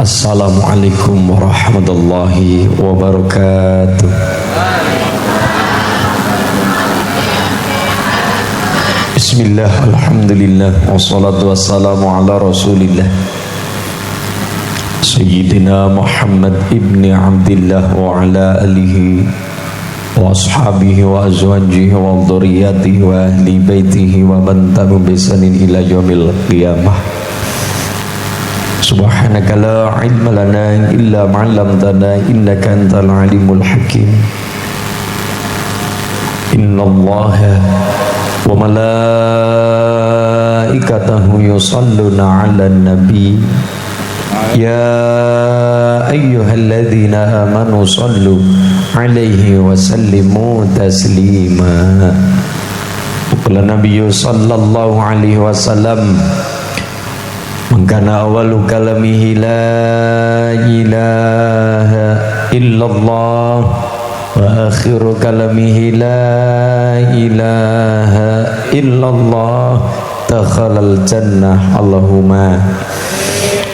Assalamualaikum warahmatullahi wabarakatuh. Bismillah, alhamdulillah, wassalatu wassalamu ala rasulillah Sayyidina Muhammad ibni Abdillah wa ala alihi wa ashabihi wa azwajihi wa dhurriyyatihi wa ahli baitihi wa man tabi'ahum bi ihsanin ila yaumil qiyamah. Subhanaka la ilma lana illa ma 'allamtana innaka antal alimul hakim. Innallaha wa malaikatahu yusalluna 'alan nabi ya ayyuhalladzina amanu sallu 'alaihi wa sallimu taslima. Qala nabiyyu sallallahu alaihi wasallam Mangkana awalu kalamihi la ilaha illallah wa akhiru kalamihi la ilaha illallah dakhalal jannah. Allahumma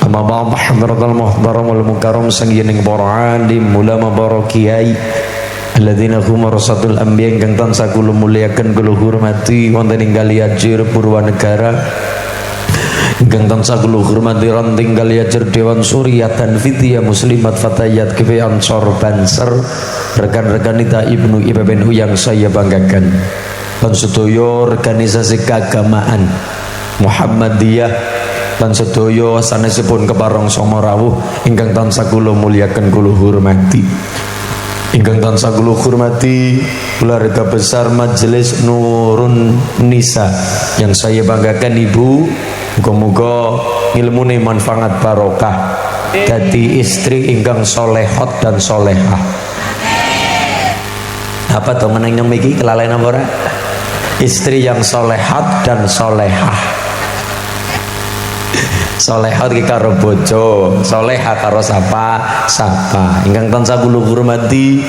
amma ba'd. Hadratal muhtaram wal mukarram sangyening para alim ulama para kiai alladzina hum warasatul anbiya ingkang tansah kula mulyaken kula hormati wonten ing Kaliajer Purwanegara, ingkang tansah kula hormati ranting Kaliajer Dewan Surya dan Fitya Muslimat Fatayat KP Ansor Banser, rekan-rekan Ita Ibnu IPBNU yang saya banggakan, dan sedaya organisasi keagamaan Muhammadiyah dan sedaya sanesipun keparang Somorawuh ingkang tansah kula mulyaken kula hormati. Ingkang tansah kula hormati keluarga besar Majelis Nurun Nisa yang saya banggakan Ibu. Muga-muga ilmune manfaat barokah dadi istri ingkang solehot dan solehah. Apa to meneng nyong iki kelalen apa ora? Istri yang solehat dan solehah. Solehat ki karo bojo, soleha karo sapa. Ingkang tansah kula hormati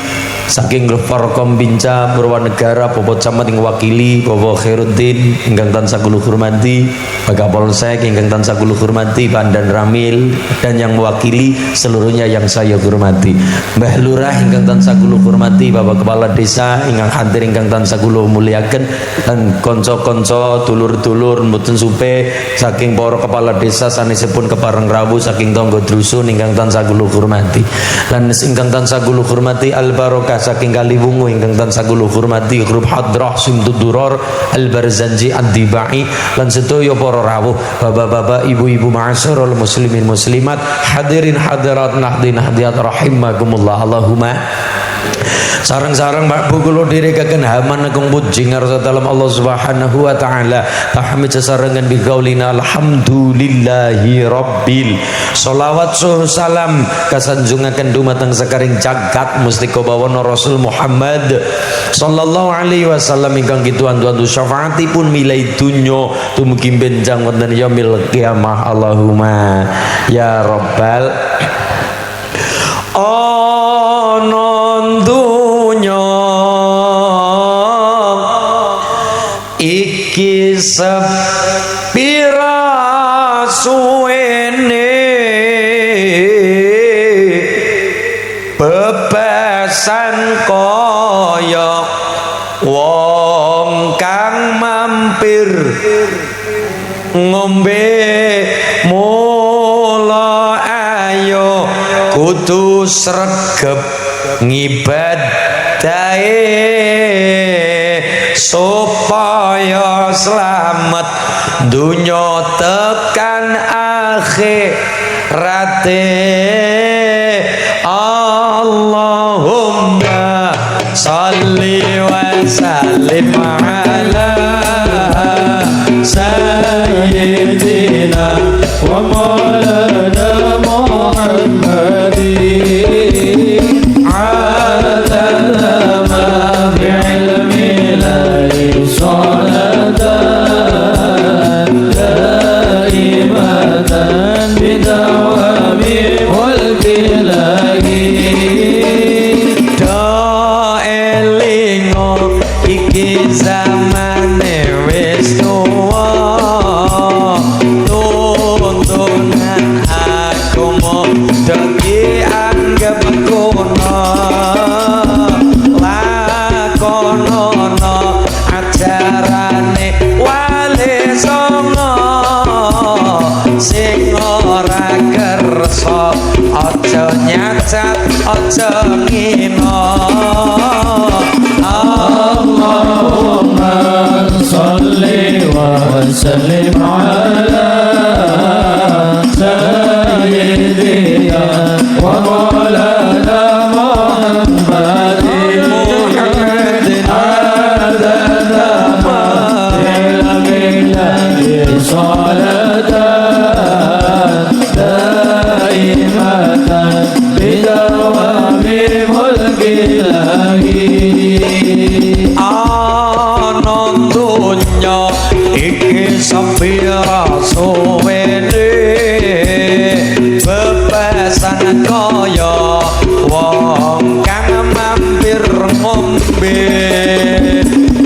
saking Forkom Binca Purwanegara Bapak Camat ing wakili Bapak Khairuddin, ingkang tansah kula hormati Pak Kapolsek, ingkang tansah kula hormati Pak Dan Ramil, dan yang mewakili seluruhnya yang saya hormati Mbah Lurah ingkang tansah kula hormati, Bapak Kepala Desa ingkang hadir ingkang tansah kula mulyaken, dan kanca-kanca dulur-dulur mboten supe saking para kepala desa sanesipun kepareng rawuh saking tangga dusun ingkang tansah kula hormati, lan ingkang tansah kula hormati Al Barokah saking Kaliwungu ingkang tansah kula hormati grup Hadrah Simtuduror Al Barzanji Ad-Dibai, lan sedaya para rawuh bapak-bapak ibu-ibu ma'asyiral muslimin muslimat hadirin hadirat nahdin nahdiyat rahimakumullah. Allahumma sarang-sarang Pak Bu kula direkaken haman agung puji ngarsa dalam Allah Subhanahu wa taala tahmid sesarengan bi qaulina alhamdulillahi rabbil sholawat suh salam kasanjungaken dumateng sakaring jagat mustika bawana Rasul Muhammad sallallahu alaihi wasallam ingkang kituan-tuan syafaatipun milai dunya tumugi benjang wonten yaumil qiyamah. Allahumma ya rabbal iki sepira suwene bebasan kaya wong kang mampir ngombe mula ayo kudu sregep ngibadahe supaya selamat dunya tekan akhirate. Allahumma salli wa sallim ala sayyidina wa maulana Muhammadin adala ma bi'ilmi lahi salatan daimatan bidawami mulki lagi do elingo iki zaman nyacat aja ngino. Allahumma sholli wa sallim ala sayyidina wa maulana Muhammadin adada ma bilamillah salatan daimatan bidawami mulkilahi. Anondonya iki sepira suwene bebasan kaya wong kang mampir ngombe.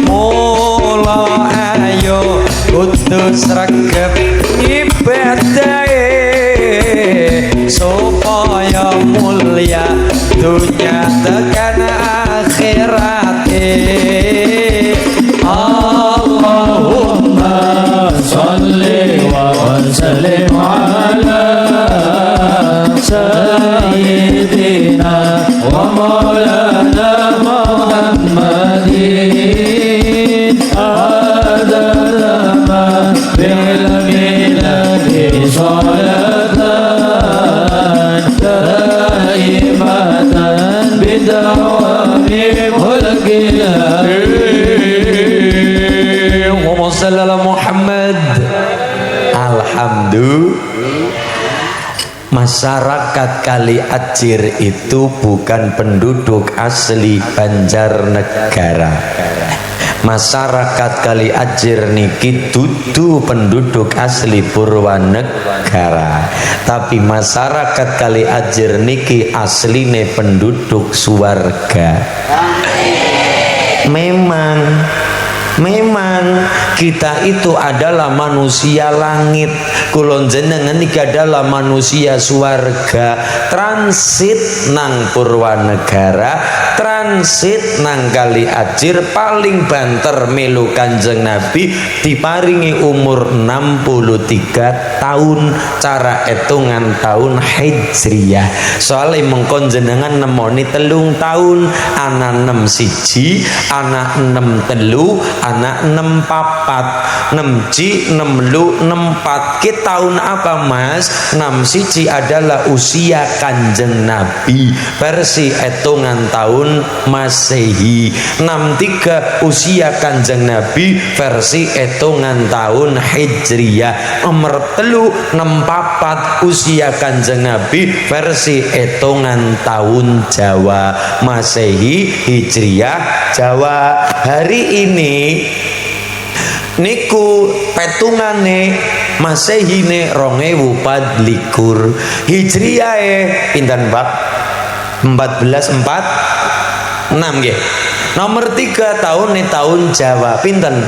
Mula ayo kudu sregep ibadahe supaya mulia dunya tekan akhirate. Allahumma sholli wa sallim ala sayyidina wa maulana Muhammadin adada ma bilamillah salatan daimatan bidawami mulkilahi. Allahumma shalli ala Muhammad. Alhamdulillah. Masyarakat Kali Ajir itu bukan penduduk asli Banjarnegara. Masyarakat Kali Ajir niki dudu penduduk asli Purwanegara, tapi masyarakat Kali Ajir niki asline penduduk Suwarga. Memang kita itu adalah manusia langit, kulon jenengan iki adalah manusia Suwarga. Transit nang Purwanegara, transit nang Kali Ajir, paling banter melu Kanjeng Nabi diparingi umur 63 tahun cara hitungan tahun Hijriyah. Soalnya mengkon jenengan nemoni 3 tahun, anak 6 siji, anak 6 telu, anak 6 papat, 6 ji, 6 lu, 6 pat. Ki tahun apa mas? 6 siji adalah usia Kanjeng Nabi versi hitungan tahun Masehi. 63 usia Kanjeng Nabi versi hitungan tahun Hijriyah. Nomor telu 64 usia Kanjeng Nabi versi hitungan tahun Jawa. Masehi, Hijriyah, Jawa. Hari ini niku petungane Masehine 2024, Hijriyahe pinten Pak? 1446 nggih. Nomor 3 tahun Jawa pinten?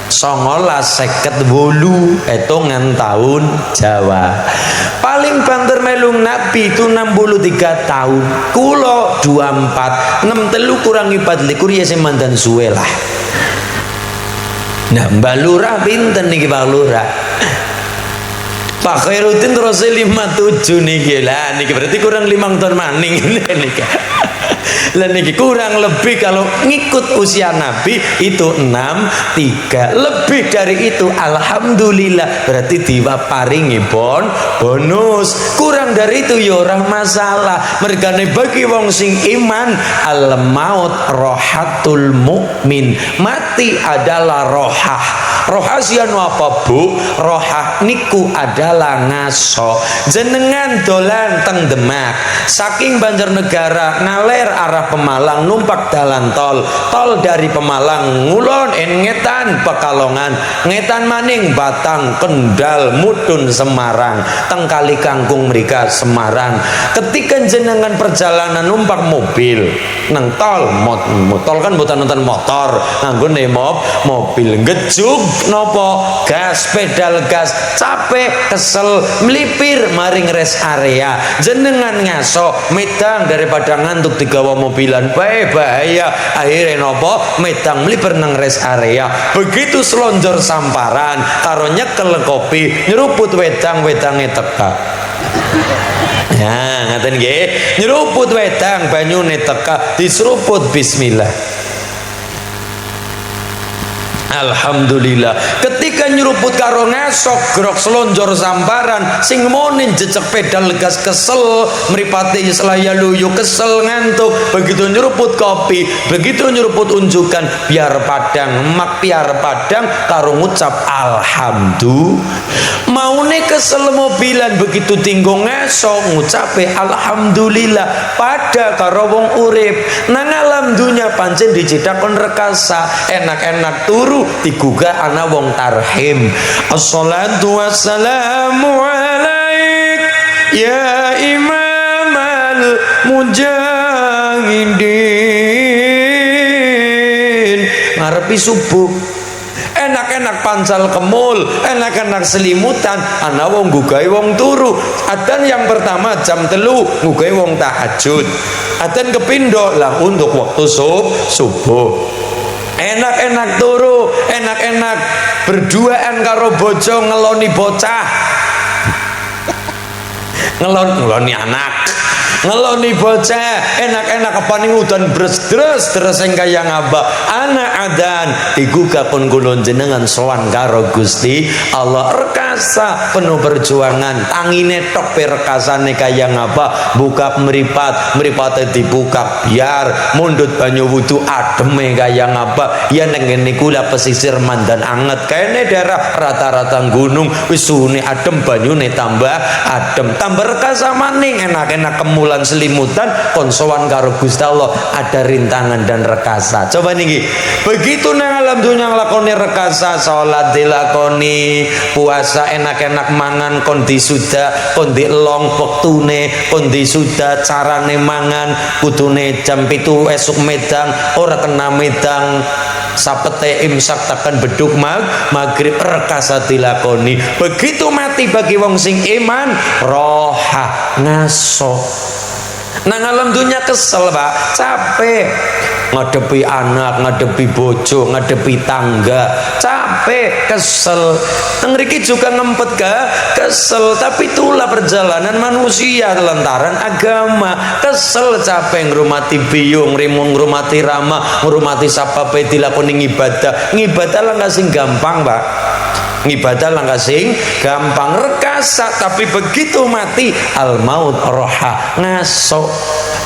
1958 hitungan tahun Jawa. Paling banter melung Nabi itu 63 tahun. Kulo 24, 63 kurangi 24 ya semantan suwe lah. Nah, Mbak Lurah pinten niki Pak Lurah? Pak Khairuddin terus 57 niki lah, niki berarti kurang 5 tahun maning niki. Lah niki kurang lebih kalau ngikut usia Nabi itu 63. Lebih dari itu alhamdulillah berarti diwaparingi bonus. Kurang dari itu ya orang masalah. Mergane bagi wong sing iman al maut rohatul mukmin. Mati adalah rohah. Rohah sianu apa Bu? Rohah niku adalah ngaso. Jenengan dolan teng Demak saking Banjarnegara ngaler arah Pemalang numpak dalan tol dari Pemalang ngulon ngetan Pekalongan, ngetan maning Batang, Kendal, Mudun, Semarang, teng Kali Kangkung mrika Semarang. Ketika jenengan perjalanan numpak mobil nang tol kan mboten nonton motor, nganggone mobil ngejuk nopo gas, pedal gas, capek, kesel, melipir maring rest area. Jenengan ngaso medang daripada ngantuk digawa mobilan bahaya. Akhirnya nopo medang melipir nang rest area. Begitu selonjor samparan karo nyekel kopi nyeruput wedang-wedange teka. Ya, ngaten nggih. Nyeruput wedang banyune teka diseruput bismillah. Alhamdulillah. Ketika nyeruput karo ngesok grok selonjor sambaran sing monin jejak pedal gas kesel mripate selaya luyu kesel ngantuk. Begitu nyeruput kopi, begitu nyeruput unjukan biar padang mak biar padang karo ngucap alhamdulillah. Maune kesel mobilan begitu tinggo ngesok ngucape alhamdulillah pada karo wong urip nang alam dunya pancen dicetakon rekasa enak-enak turu digugah ana wong tarhim. Assalatu wassalamu alaik ya imamal mujahidin. Ngarepi subuh enak-enak pancal kemul, enak-enak selimutan, ana wong nggugahi wong turu. Adzan yang pertama jam 3 nggugahi wong tahajud. Adzan kepindo lah untuk waktu subuh. Enak-enak turu, enak-enak berduaan karo bojo ngeloni bocah. ngeloni anak. Ngeloni bocah enak-enak kepaning udan bres-dres sing kaya ngabak anak adan iku kapun kula jenengan sowan karo Gusti Allah rekasa penuh perjuangan tangine tok rekasane kaya ngapa buka mripate dibuka biar mundut banyu wudu ademe kaya ngapa ya neng ngene kula pesisir mandan anget kene daerah rata-rata gunung wis suhune adem banyune tambah adem tambah rekasa maning enak-enak kemulan selimutan konsoan karo Gusti Allah ada rintangan dan rekasa. Coba niki begitu nang alam dunya nglakoni rekasa salat dilakoni puasa enak-enak mangan kondi sudah kondi long wektune kondi sudah carane mangan kudune jam 7 esuk medang ora kena medang sapete imsak takkan beduk maghrib rekasa dilakoni. Begitu mati bagi wong sing iman roha ngaso nang alam dunya kesel pak capek ngadepi anak ngadepi bojo ngadepi tangga capek kesel ngriki juga ngempet kesel tapi itulah perjalanan manusia lantaran agama kesel capek ngrumati biyung rimung ngrumati rama ngrumati sapape dilakoni ngibadah lah nggak sing gampang pak ngibadah lah nggak sing gampang rekasa tapi begitu mati al maut roha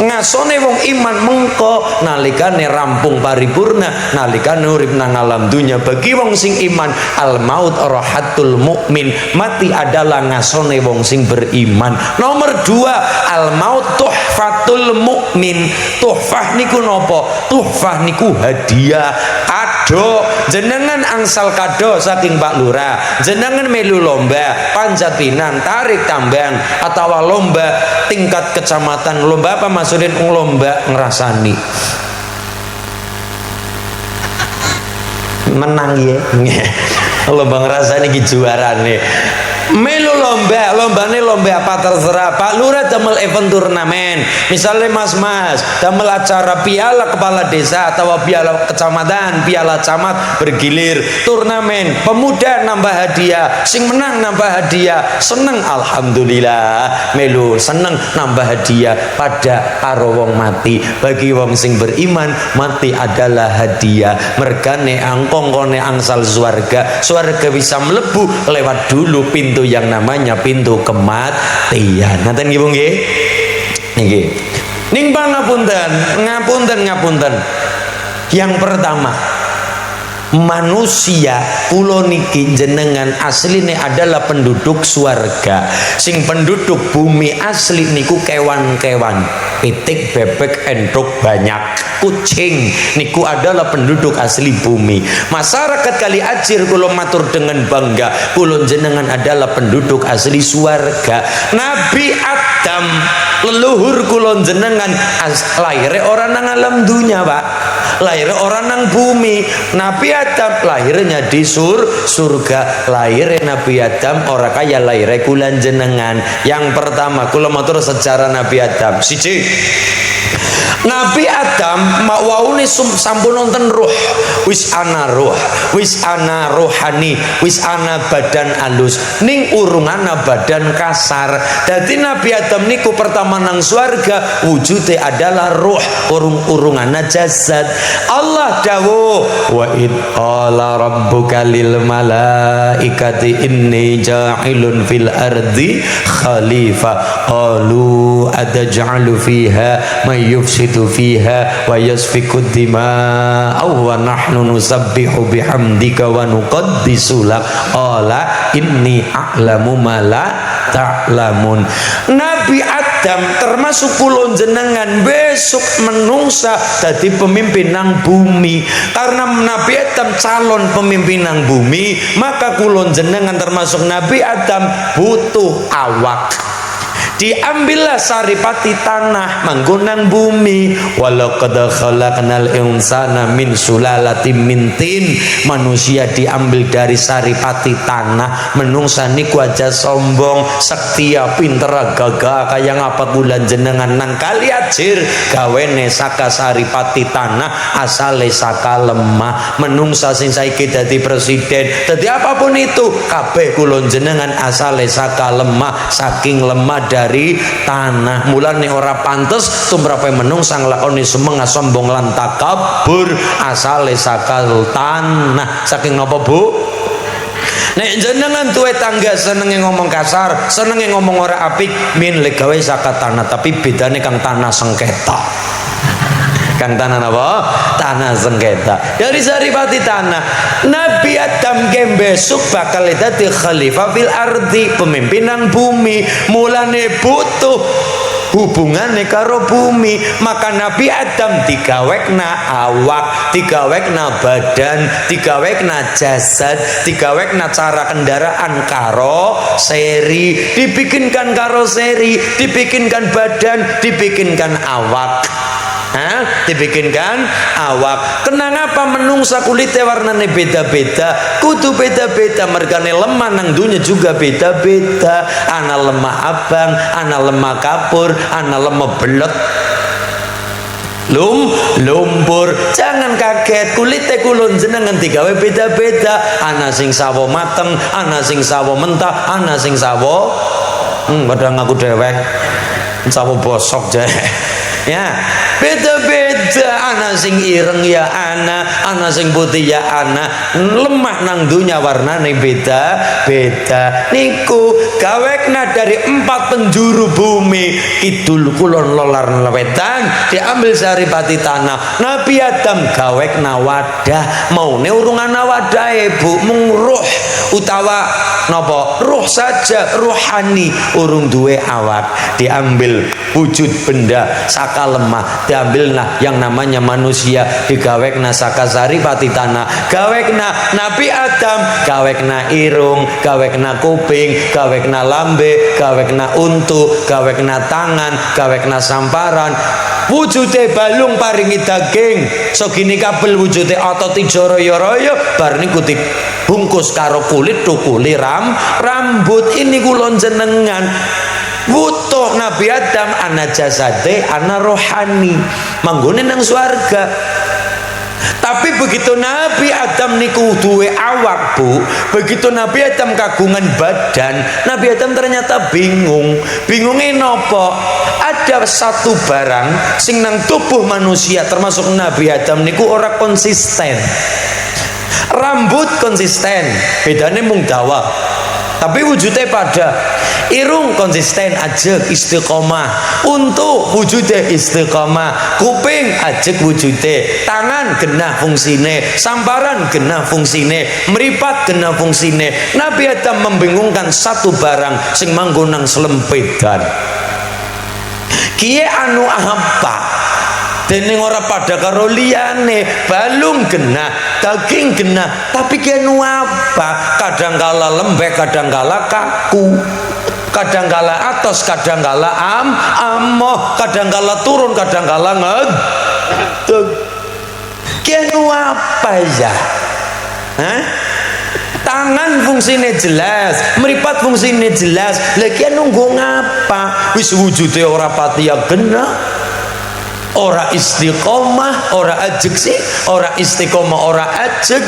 ngasone wong iman mengko nalikane rampung paripurna nalikane urip nang alam dunya bagi wong sing iman al maut rohatul mukmin mati adalah ngasone wong sing beriman. Nomor 2 al maut tuhfatul mukmin. Tuhfah niku nopo? Tuhfah niku hadiah kado jenengan angsal kado saking Pak Lurah jenengan melu lomba panjat pinang tarik tambang atau lomba tingkat kecamatan lomba apa maksudin lomba ngerasani menang ya lomba ngerasani juara nih melu lombane lomba apa terserah Pak Lurah damel event turnamen misalnya mas damel acara piala kepala desa atau piala kecamatan piala camat bergilir turnamen pemuda nambah hadiah sing menang nambah hadiah seneng alhamdulillah melu seneng nambah hadiah pada karo wong mati bagi wong sing beriman mati adalah hadiah mergane angkongkone angsal swarga bisa melebu lewat dulu pintu yang namanya pintu kematian. Nanten nggih Bu nggih. Nggih. Ning ngapunten. Yang pertama, manusia kula niki jenengan asline adalah penduduk swarga. Sing penduduk bumi asli niku kewan-kewan, pitik, bebek, entuk banyak. Kucing niku adalah penduduk asli bumi. Masyarakat Kali Acir kula matur dengan bangga kula jenengan adalah penduduk asli swarga. Nabi Adam leluhur kula jenengan lahir orang nang alam dunya Pak lahir orang nang bumi. Nabi Adam lahirnya di surga. Lahirnya Nabi Adam orang kaya lahirnya kula jenengan. Yang pertama kula matur sejarah Nabi Adam siji Nabi Adam waune sampun nonton ruh, wis ana ruh, wis ana rohani, wis ana badan alus, ning urung ana badan kasar. Dadi Nabi Adam niku pertama nang swarga wujude adalah ruh, urung ana jasad. Allah dawuh, wa id qala rabbuka lil malaikati inni ja'ilun fil ardi khalifah qalu adaj'alu fiha may yufsidu fiha wa yasfiku dima'u wa nahnu nusabbihu bihamdika wa nuqaddisu lak qala inni a'lamu ma la ta'lamun. Nabi Adam termasuk kula jenengan besok menungsa dadi pemimpin nang bumi. Karena Nabi Adam calon pemimpin nang bumi, maka kula jenengan termasuk Nabi Adam butuh awak. Diambillah saripati tanah manggonang bumi. Walaqad khalaqnal insana min sulalatin min tin. Manusia diambil dari saripati tanah. Menungsa niku aja sombong, setia, pinter, gagah kaya ngapa bulan jenengan nang kali ajir gawene saka saripati tanah, asale saka lemah. Menungsa sing saiki dadi presiden, dadi apapun itu kabeh kula jenengan asale saka lemah, saking lemah dari tanah. Mulane ora pantes tumrape menungsa nglakoni sumengah sombong lan takabur, asale saka tanah. Saking napa Bu? Nek jenengan tuwe tangga senenge ngomong kasar, senenge ngomong ora apik, min legawe saka tanah, tapi bedane kang tanah sengketa. Kang tanah apa? Tanah sengketa. Dari saripati tanah, Nabi Adam besok bakal dadi khalifah fil ardi, pemimpin nang bumi. Mulane butuh hubungane karo bumi. Maka Nabi Adam digawekna awak, digawekna badan, digawekna jasad, digawekna cara kendaraan karo seri, dibikinkan karoseri, dibikinkan badan, dibikinkan awak. Dibikinkan awak. Kenapa menungsa kulitnya warnanya beda-beda? Kudu beda-beda, mergane lemah nang dunya juga beda-beda. Ana lemah abang, ana lemah kapur, ana lemah belek, lumpur. Jangan kaget, kulitnya kulon jenengan digawe beda-beda. Ana sing sawo mateng, ana sing sawo mentah, ana sing sawo kadang aku dewek sawo bosok jae. Ya, beda-beda. Ana sing ireng ya ana sing putih ya ana. Lemah nang dunya warnane beda-beda. Niku gawekna dari 4 penjuru bumi, kidul kulon lolar wetan, diambil saripati tanah. Nabi Adam gawekna wadah, maune urung ana wadahe Bu, mung ruh utawa napa? Ruh saja, rohani, urung duwe awak. Diambil wujud benda saka lemah, diambilna yang namanya manusia, digawekna saka saripati tanah. Gawekna Nabi Adam, gawekna irung, gawekna kuping, gawekna lambe, gawekna untu, gawekna tangan, gawekna samparan. Wujude balung paringi daging, sogini kabel wujude otot ijo royo-royo, bar niku dibungkus karo kulit tukuli rambut. Ini kulon jenengan butuh Nabi Adam ana jasade, ana rohani, manggone nang swarga. Tapi begitu Nabi Adam niku duwe awak Bu, begitu Nabi Adam kagungan badan, Nabi Adam ternyata bingung. Bingungnya nopo? Ada satu barang sing nang tubuh manusia termasuk Nabi Adam niku ora konsisten. Rambut konsisten, bedane mung dawa, tapi wujudnya pada. Irung konsisten ajeg istiqomah, untu wujude istiqomah, kuping ajeg wujude, tangan genah fungsine, samparan genah fungsine, meripat genah fungsine. Nabi Adam membingungkan satu barang sing manggon nang selempedan. Kiye anu apa? Dening ora pada karo liyane, balung genah, daging genah, tapi kiye anu apa? Kadangkala lembek, kadangkala kaku. Kadangkala atos, kadangkala amoh, kadangkala turun, kadangkala ngedeg. Kenu apa ya? Tangan fungsine jelas, meripat fungsine jelas. Lagi nunggu ngapa? Wis wujude ora pati ya genah. ora istiqomah, ora ajeg sih, ora istiqomah, ora ajeg.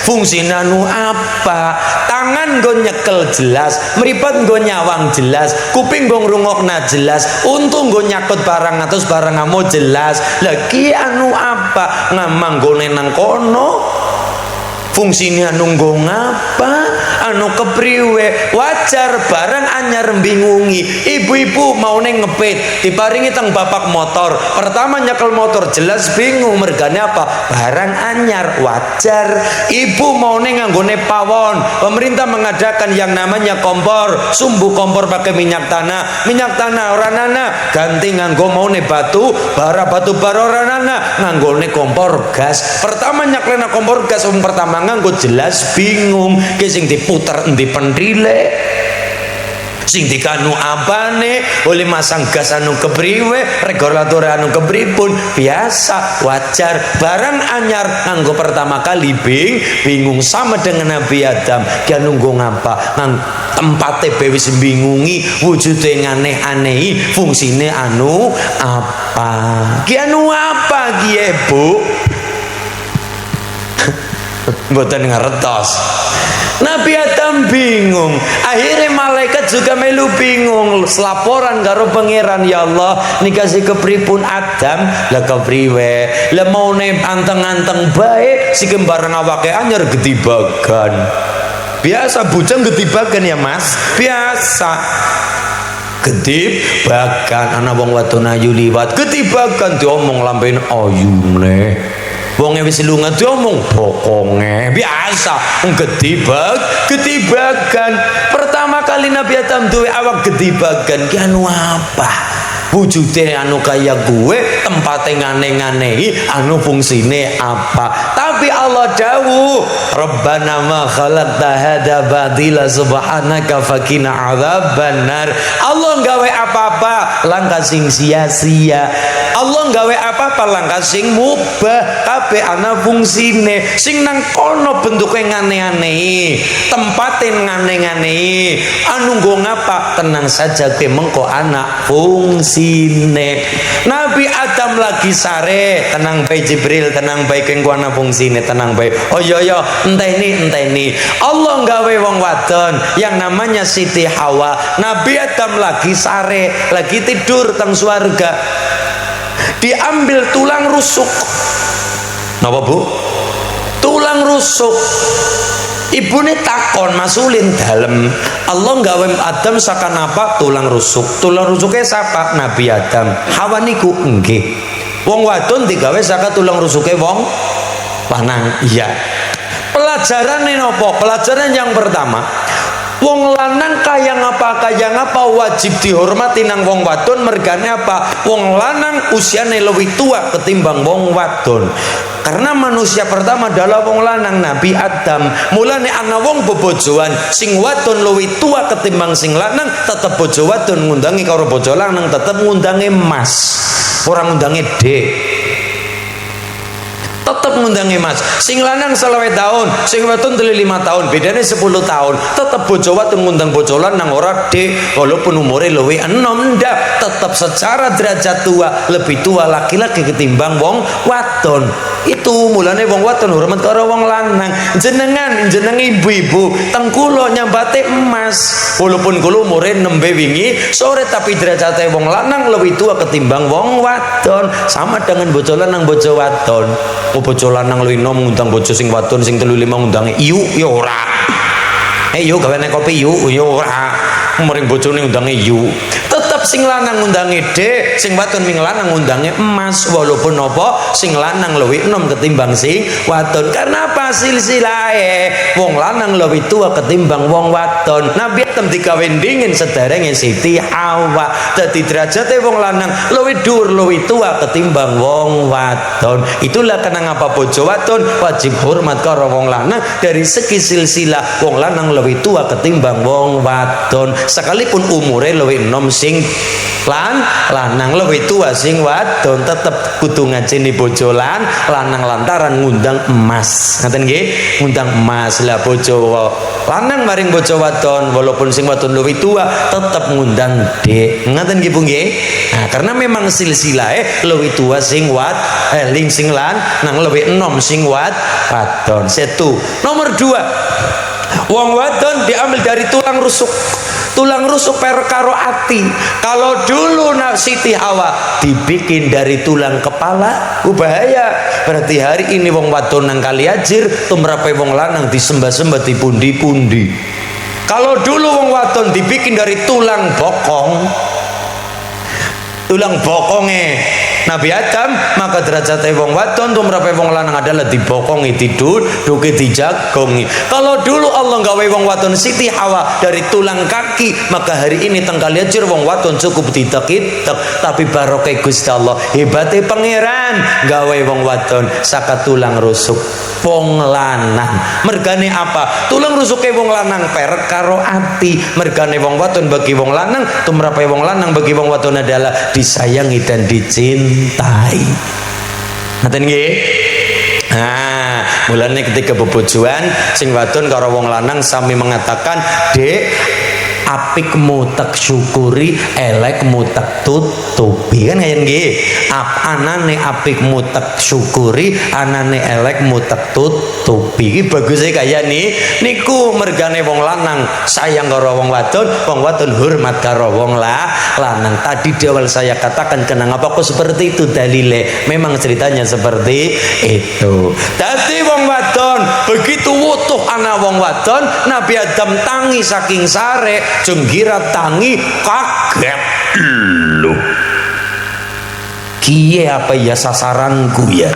Fungsina anu apa? Tangan nggo nyekel jelas, mripat nggo nyawang jelas, kuping nggo ngrungokna jelas, untu nggo nyakut barang atus barang amo jelas. Lagi anu apa? Ngamang gone nang kono. Fungsine anu nggo ngapa? Anu kepriwe? Wajar barang anyar bingungi. Ibu-ibu mau neng ngepit diparingi teng bapak motor, pertama nyekel motor jelas bingung mergane apa? Barang anyar, wajar. Ibu mau neng nganggone pawon, pemerintah mengadakan yang namanya kompor, sumbu kompor pakai minyak tanah ora nana ganti nganggo mau ne batu bara ora nana nganggone kompor gas. Pertama nyeklena kompor gas pertama nganggo jelas bingung ke sing diputer endi pendrile sing dikanu apane oleh masang gas anu kepriwe regulator anu kepripun biasa wajar. Barang anyar nganggo pertama kali bingung sama dengan Nabi Adam dia nunggu ngapa tempatnya bewis bingungi wujudnya aneh-aneh fungsine anu apa dia anu apa dia bu mboten ngertos. Nabi Adam bingung, akhirnya malaikat juga melu bingung. Selaporan karo pangeran, ya Allah nikasih kepripun Adam lah kepriwe lah mau ne anteng-anteng baik si barang awake anyar getibagan. Biasa bujang getibagan ya mas, biasa getibagan anak wong wadon ayu liwat getibagan diomong lampein ayune. Wonge wis lunga diomong bokonge biasa getibagan. Pertama kali Nabi Adam duwe awak getibagan ki anu apa? Wujude anu kaya gue, tempatnya ngane-nganehi, anu fungsine apa? Tapi Allah dawuh, Rabbana ma khalaqta hadza batila subhanaka faqina adzabannar. Allah nggawe apa-apa langkah sing sia-sia. Allah nggawe apa-apa langkah sing mubah, kabeh ana fungsine. Sing nang kono bentuke ngane-nganehi, tempate ngane-nganehi, anu nggo ngapa? Tenang saja ke mengko anak fungsi Nabi Adam lagi sare tenang bae Jibril tenang bae kengkuana fungsine tenang bae oh iya enteni Allah nggawe wong wadon yang namanya Siti Hawa. Nabi Adam lagi sare lagi tidur teng swarga diambil tulang rusuk. Napa bu? Tulang rusuk. Ibune takon masulin dalem Allah nggawe Adam saka napa tulang rusuk. Tulang rusuknya siapa? Nabi Adam. Hawa niku nggih. Wong wadon digawe saka tulang rusuke wong lanang. Iya. Pelajaran nopo? Pelajaran yang pertama, wong lanang kaya ngapa wajib dihormati nang wong wadon mergane apa? Wong lanang usiane lebih tua ketimbang wong wadon. Karena manusia pertama adalah wong lanang Nabi Adam. Mulane ana wong bebojoan sing wadon luwih tua ketimbang sing lanang tetep bojo wadon ngundangi karo bojo lanang tetep ngundangi mas. Ora ngundangi Dek. Tetep ngundangi mas. Sing lanang 20 tahun, sing wadon 5 tahun, bedane 10 tahun. Tetep bojo wadon ngundang bojo lanang ora Dek, walaupun umure luwih enom ndak, tetep secara derajat tua lebih tua laki-laki ketimbang wong wadon. Itu mulane wong wadon hormat karo wong lanang. Jenengan ibu-ibu teng kula nyambate emas. Walaupun kula umure nembe wingi sore tapi derajate wong lanang lebih tua ketimbang wong wadon. Sama dengan bojo lanang bojo wadon. Bojo lanang luwih enom ngundang bojo sing wadon sing 3-5 ngundange iyu ya ora. Yo gawe nek kopi yu ya ora. Mering bojone ngundange yu. Tetep sing lanang ngundange Dek, sing wadon ming lanang ngundange emas walaupun apa sing lanang luwih enom ketimbang sing wadon. Karena apa silsilahe? Wong lanang luwih tua ketimbang wong wadon. Nabi Adam digawe dingin sederenge Siti Hawa. Dadi derajate wong lanang luwih dhuwur luwih tua ketimbang wong wadon. Itulah kenapa bojo wadon wajib hormat karo wong lanang dari segi silsilah. Wong lanang luwih tua ketimbang wong wadon sekalipun umure luwih enom sing lanang luwih tua sing wadon tetep kudu ngajeni bojo lanang lantaran ngundang emas. Ngaten nggih, ngundang emas. Lah bojo lanang maring bojo wadon walaupun sing wadon luwih tua tetep ngundang Dek. Ngaten nggih Bu nggih. Nah, karena memang silsilahe luwih tua sing sing lanang luwih enom sing wadon. Setu. Nomor 2. Wong wadon diambil dari tulang rusuk. Tulang rusuk perkara ati. Kalau dulu Siti Hawa dibikin dari tulang kepala, bahaya. Berarti hari ini wong wadon nang kali ajir, tumrape wong lanang disembah-sembah di pundi-pundi. Kalau dulu wong wadon dibikin dari tulang bokongnya Nabi Adam, maka derajatnya wong wadon tumrape wong lanang adalah dibokongi, duke dijagongi. Kalau dulu Allah gawe wong wadon Siti Hawa dari tulang kaki, maka hari ini tengkali ajir wong wadon cukup ditek-itek. Tapi barokah Gusti Allah, hebatnya pangeran gawe wong wadon saka tulang rusuk wong lanang. Mergane apa? Tulang rusuknya wong lanang perkara ati. Mergane wong wadon bagi wong lanang, tumrape wong lanang bagi wong wadon adalah disayangi dan dicintai. Ngaten nggih? Nah, mulane ketika bebojoan sing wadon karo wong lanang sami mengatakan, "Dek, apikmu tak syukuri, elekmu tak tutupi." Kan ngene nggih. Anane apikmu tak syukuri, anane elekmu tak tutupi. Iki baguse kaya niku mergane wong lanang sayang karo wong wadon hormat karo wong lanang. Tadi di awal saya katakan kenapa kok seperti itu dalile. Memang ceritanya seperti itu. Dadi wong wadon begitu wutuh ana wong wadon, Nabi Adam tangi saking sare, jenggira tangi kaget. Loh, kiye apa ya sasaranku ya?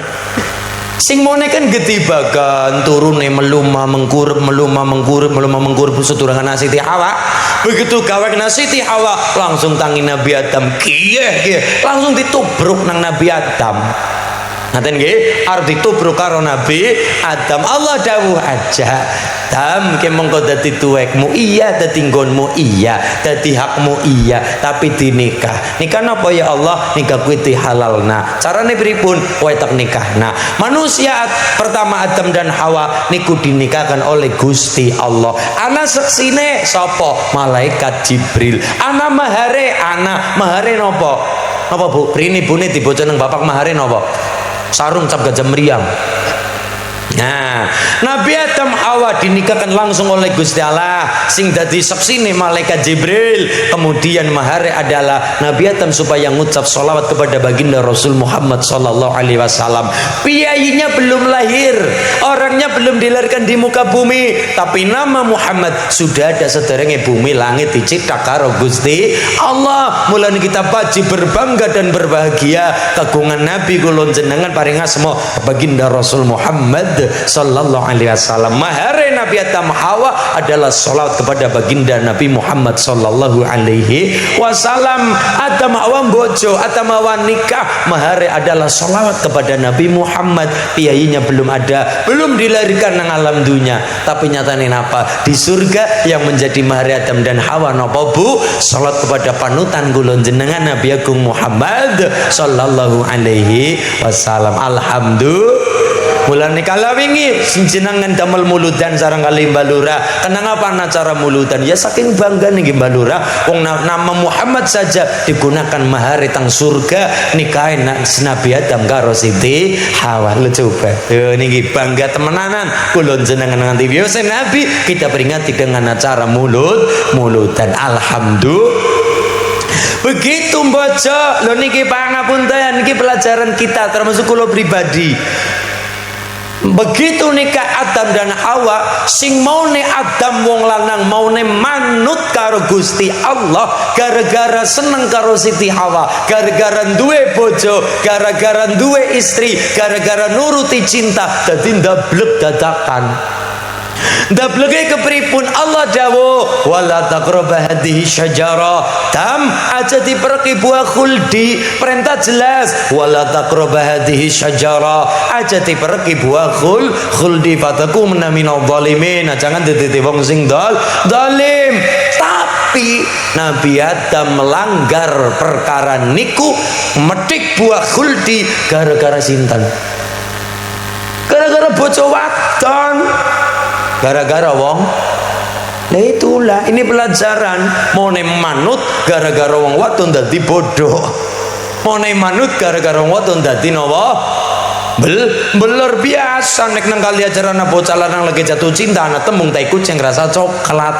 Sing mone kan getibakan turune meluma mengkurup seturangan Siti Hawa. Begitu gawek Siti Hawa langsung tangi Nabi Adam, kiye langsung ditubruk nang Nabi Adam. Ngaten nggih, arep ditubruk karo Nabi Adam. Allah dawuh aja, Adam ke mongko dadi tuwekmu iya, dadi nggonmu iya, dadi hakmu iya, tapi dinikah. Nikah napa ya Allah? Nikah kuwi dihalalna. Carane pripun? Kowe tak nikahna. Manusia pertama Adam dan Hawa niku dinikahkan oleh Gusti Allah. Ana seksine sapa? Malaikat Jibril. Ana mahare napa? Napa Bu? Rini bune diboco nang bapak mahare napa? Sarung cap gajah meriam. Nah, Nabi Adam Hawa dinikahkan langsung oleh Gusti Allah sing dadi saksine malaikat Jibril. Kemudian mahare adalah Nabi Adam supaya ngucap sholawat kepada baginda Rasul Muhammad sallallahu alaihi wasallam. Piyayinya belum lahir, orangnya belum dilahirkan di muka bumi, tapi nama Muhammad sudah ada sederenge bumi langit dicipta karo Gusti Allah. Mulane kita wajib berbangga dan berbahagia kagungan Nabi kula jenengan paring asma baginda Rasul Muhammad sallallahu alaihi wasallam. Mahare Nabi Adam Hawa adalah salawat kepada baginda Nabi Muhammad sallallahu alaihi wasallam. Adam Hawa bojo, Adam Hawa nikah, mahare adalah salawat kepada Nabi Muhammad. Piyayinya belum ada, belum dilahirkan nang alam dunia, tapi nyatanya apa? Di surga yang menjadi mahare Adam dan Hawa napa Bu? Salat kepada panutan kula jenengan Nabi Agung Muhammad sallallahu alaihi wasallam. Alhamdulillah. Mulane kala wingi jenengan damel muludan sareng kali Mbak Lurah. Kenang apa acara muludan? Ya saking bangga niki Mbak Lurah, wong nama Muhammad saja digunakan mahar tang surga nikahin Nabi Adam karo Siti Hawa. Lu coba. Yo niki bangga temenanan kula jenengan nganti biasa Nabi kita peringati dengan acara muludan. Alhamdulillah. Begitu mbojo. Lho niki pangapunten niki pelajaran kita termasuk kula pribadi. Begitu nikah Adam dan Hawa, sing maune Adam wong lanang maune manut karo Gusti Allah gara-gara seneng karo Siti Hawa, gara-gara duwe bojo, gara-gara duwe istri, gara-gara nuruti cinta dadi ndablek dadakan. Ndableke kepripun? Allah dawuh wala taqrabu hadhihi syajara. Tam aja diperki buah khuldi, perintah jelas wala taqrabu hadhihi syajara, aja diperki buah khuldi fatakum minal zalimin. Jangan dadi wong sing zalim. tapi Nabi Adam melanggar perkara niku metik buah khuldi gara-gara sinten? Gara-gara bojo wadon, gara-gara wong. Nah itulah, ini pelajaran. Mau manut gara-gara wong wadon dadi bodoh, mau manut gara-gara wong wadon dadi nopo belur biasa. Nek nang kali ajaran bocah lanang lagi jatuh cinta ana tembung tai kucing rasa coklat.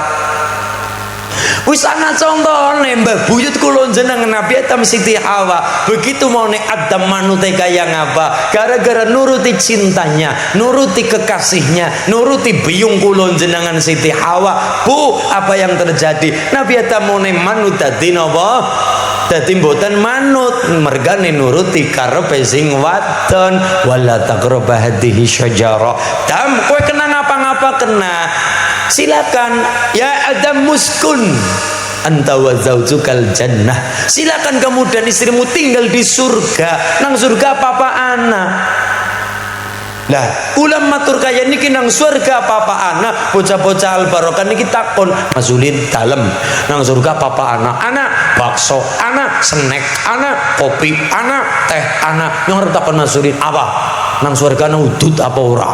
Wis ana contone Mbah Buyut kula jenengan Nabi Adam Siti Hawa. Begitu mau nek Adam manute kaya ngapa? Gara-gara nuruti cintanya, nuruti kekasihnya, nuruti biyung kula jenengan Siti Hawa. Bu, apa yang terjadi? Nabi Adam mau nek manut dadi napa? Dadi mboten manut, mergane nuruti karepe sing wadon. Wala taqrabu hadhihi syajarah. Dam, kowe kena ngapa-ngapa kena. Silakan ya Adam muskun anta wa zaujukal jannah. Silakan kamu dan istrimu tinggal di surga. Nang surga papa anak. Lah, ulam matur kaya niki nang surga papa anak, bocah-bocah al barokah niki takon, Masulin dalem. Nang surga papa anak bakso, anak snack, anak kopi, anak teh, anak. Yang takon Masulin apa? Nang surga nang udut apa ora?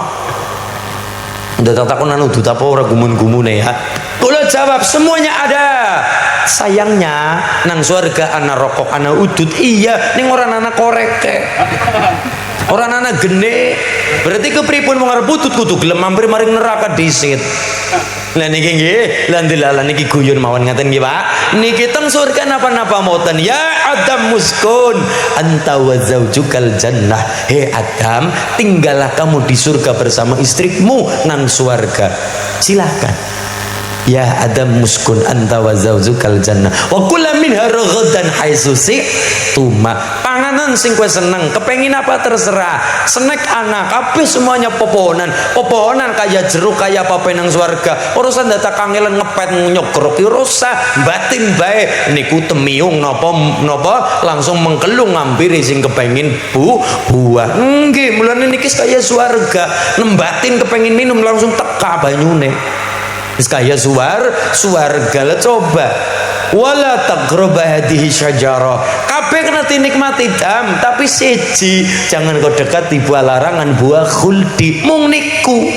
Udah takon nang udut apa ora gumun-gumune ya. Kula jawab semuanya ada. Sayangnya nang surga ana rokok, ana udut. Iya, ning ora ana korek. Orang anak gede, berarti kepripun mau ngarep butut kudu gelem mampir maring neraka disit. Lah niki nggih, lan dilalah niki guyon mawon ngaten nggih Pak. Niki teng surga napa-napa mboten. Ya Adam muskun anta wa zaujukal jannah. He Adam, tinggallah kamu di surga bersama istrimu nang surga. Silakan. Ya Adam muskun anta wa zaujukal jannah wa kula minha ragadan haitsu tuma. Panganan sing kowe seneng, kepengin apa terserah. Snack anak, kabeh semuanya popohonan. Popohonan kaya jeruk kaya apa nang swarga. Urusan data kangelan ngepet nyogrok rusak batin bae niku temiung napa langsung mengkelung ngampiri sing kepengin buah. Nggih, mulane niki kaya swarga. Nembatin kepengin minum langsung teka banyune. Wis kaya swarga lah coba. Wala taqrabu hadhihi syajarah. Kabeh kena dinikmati Dam, tapi siji jangan kau dekati buah larangan buah khuldi. Mung niku.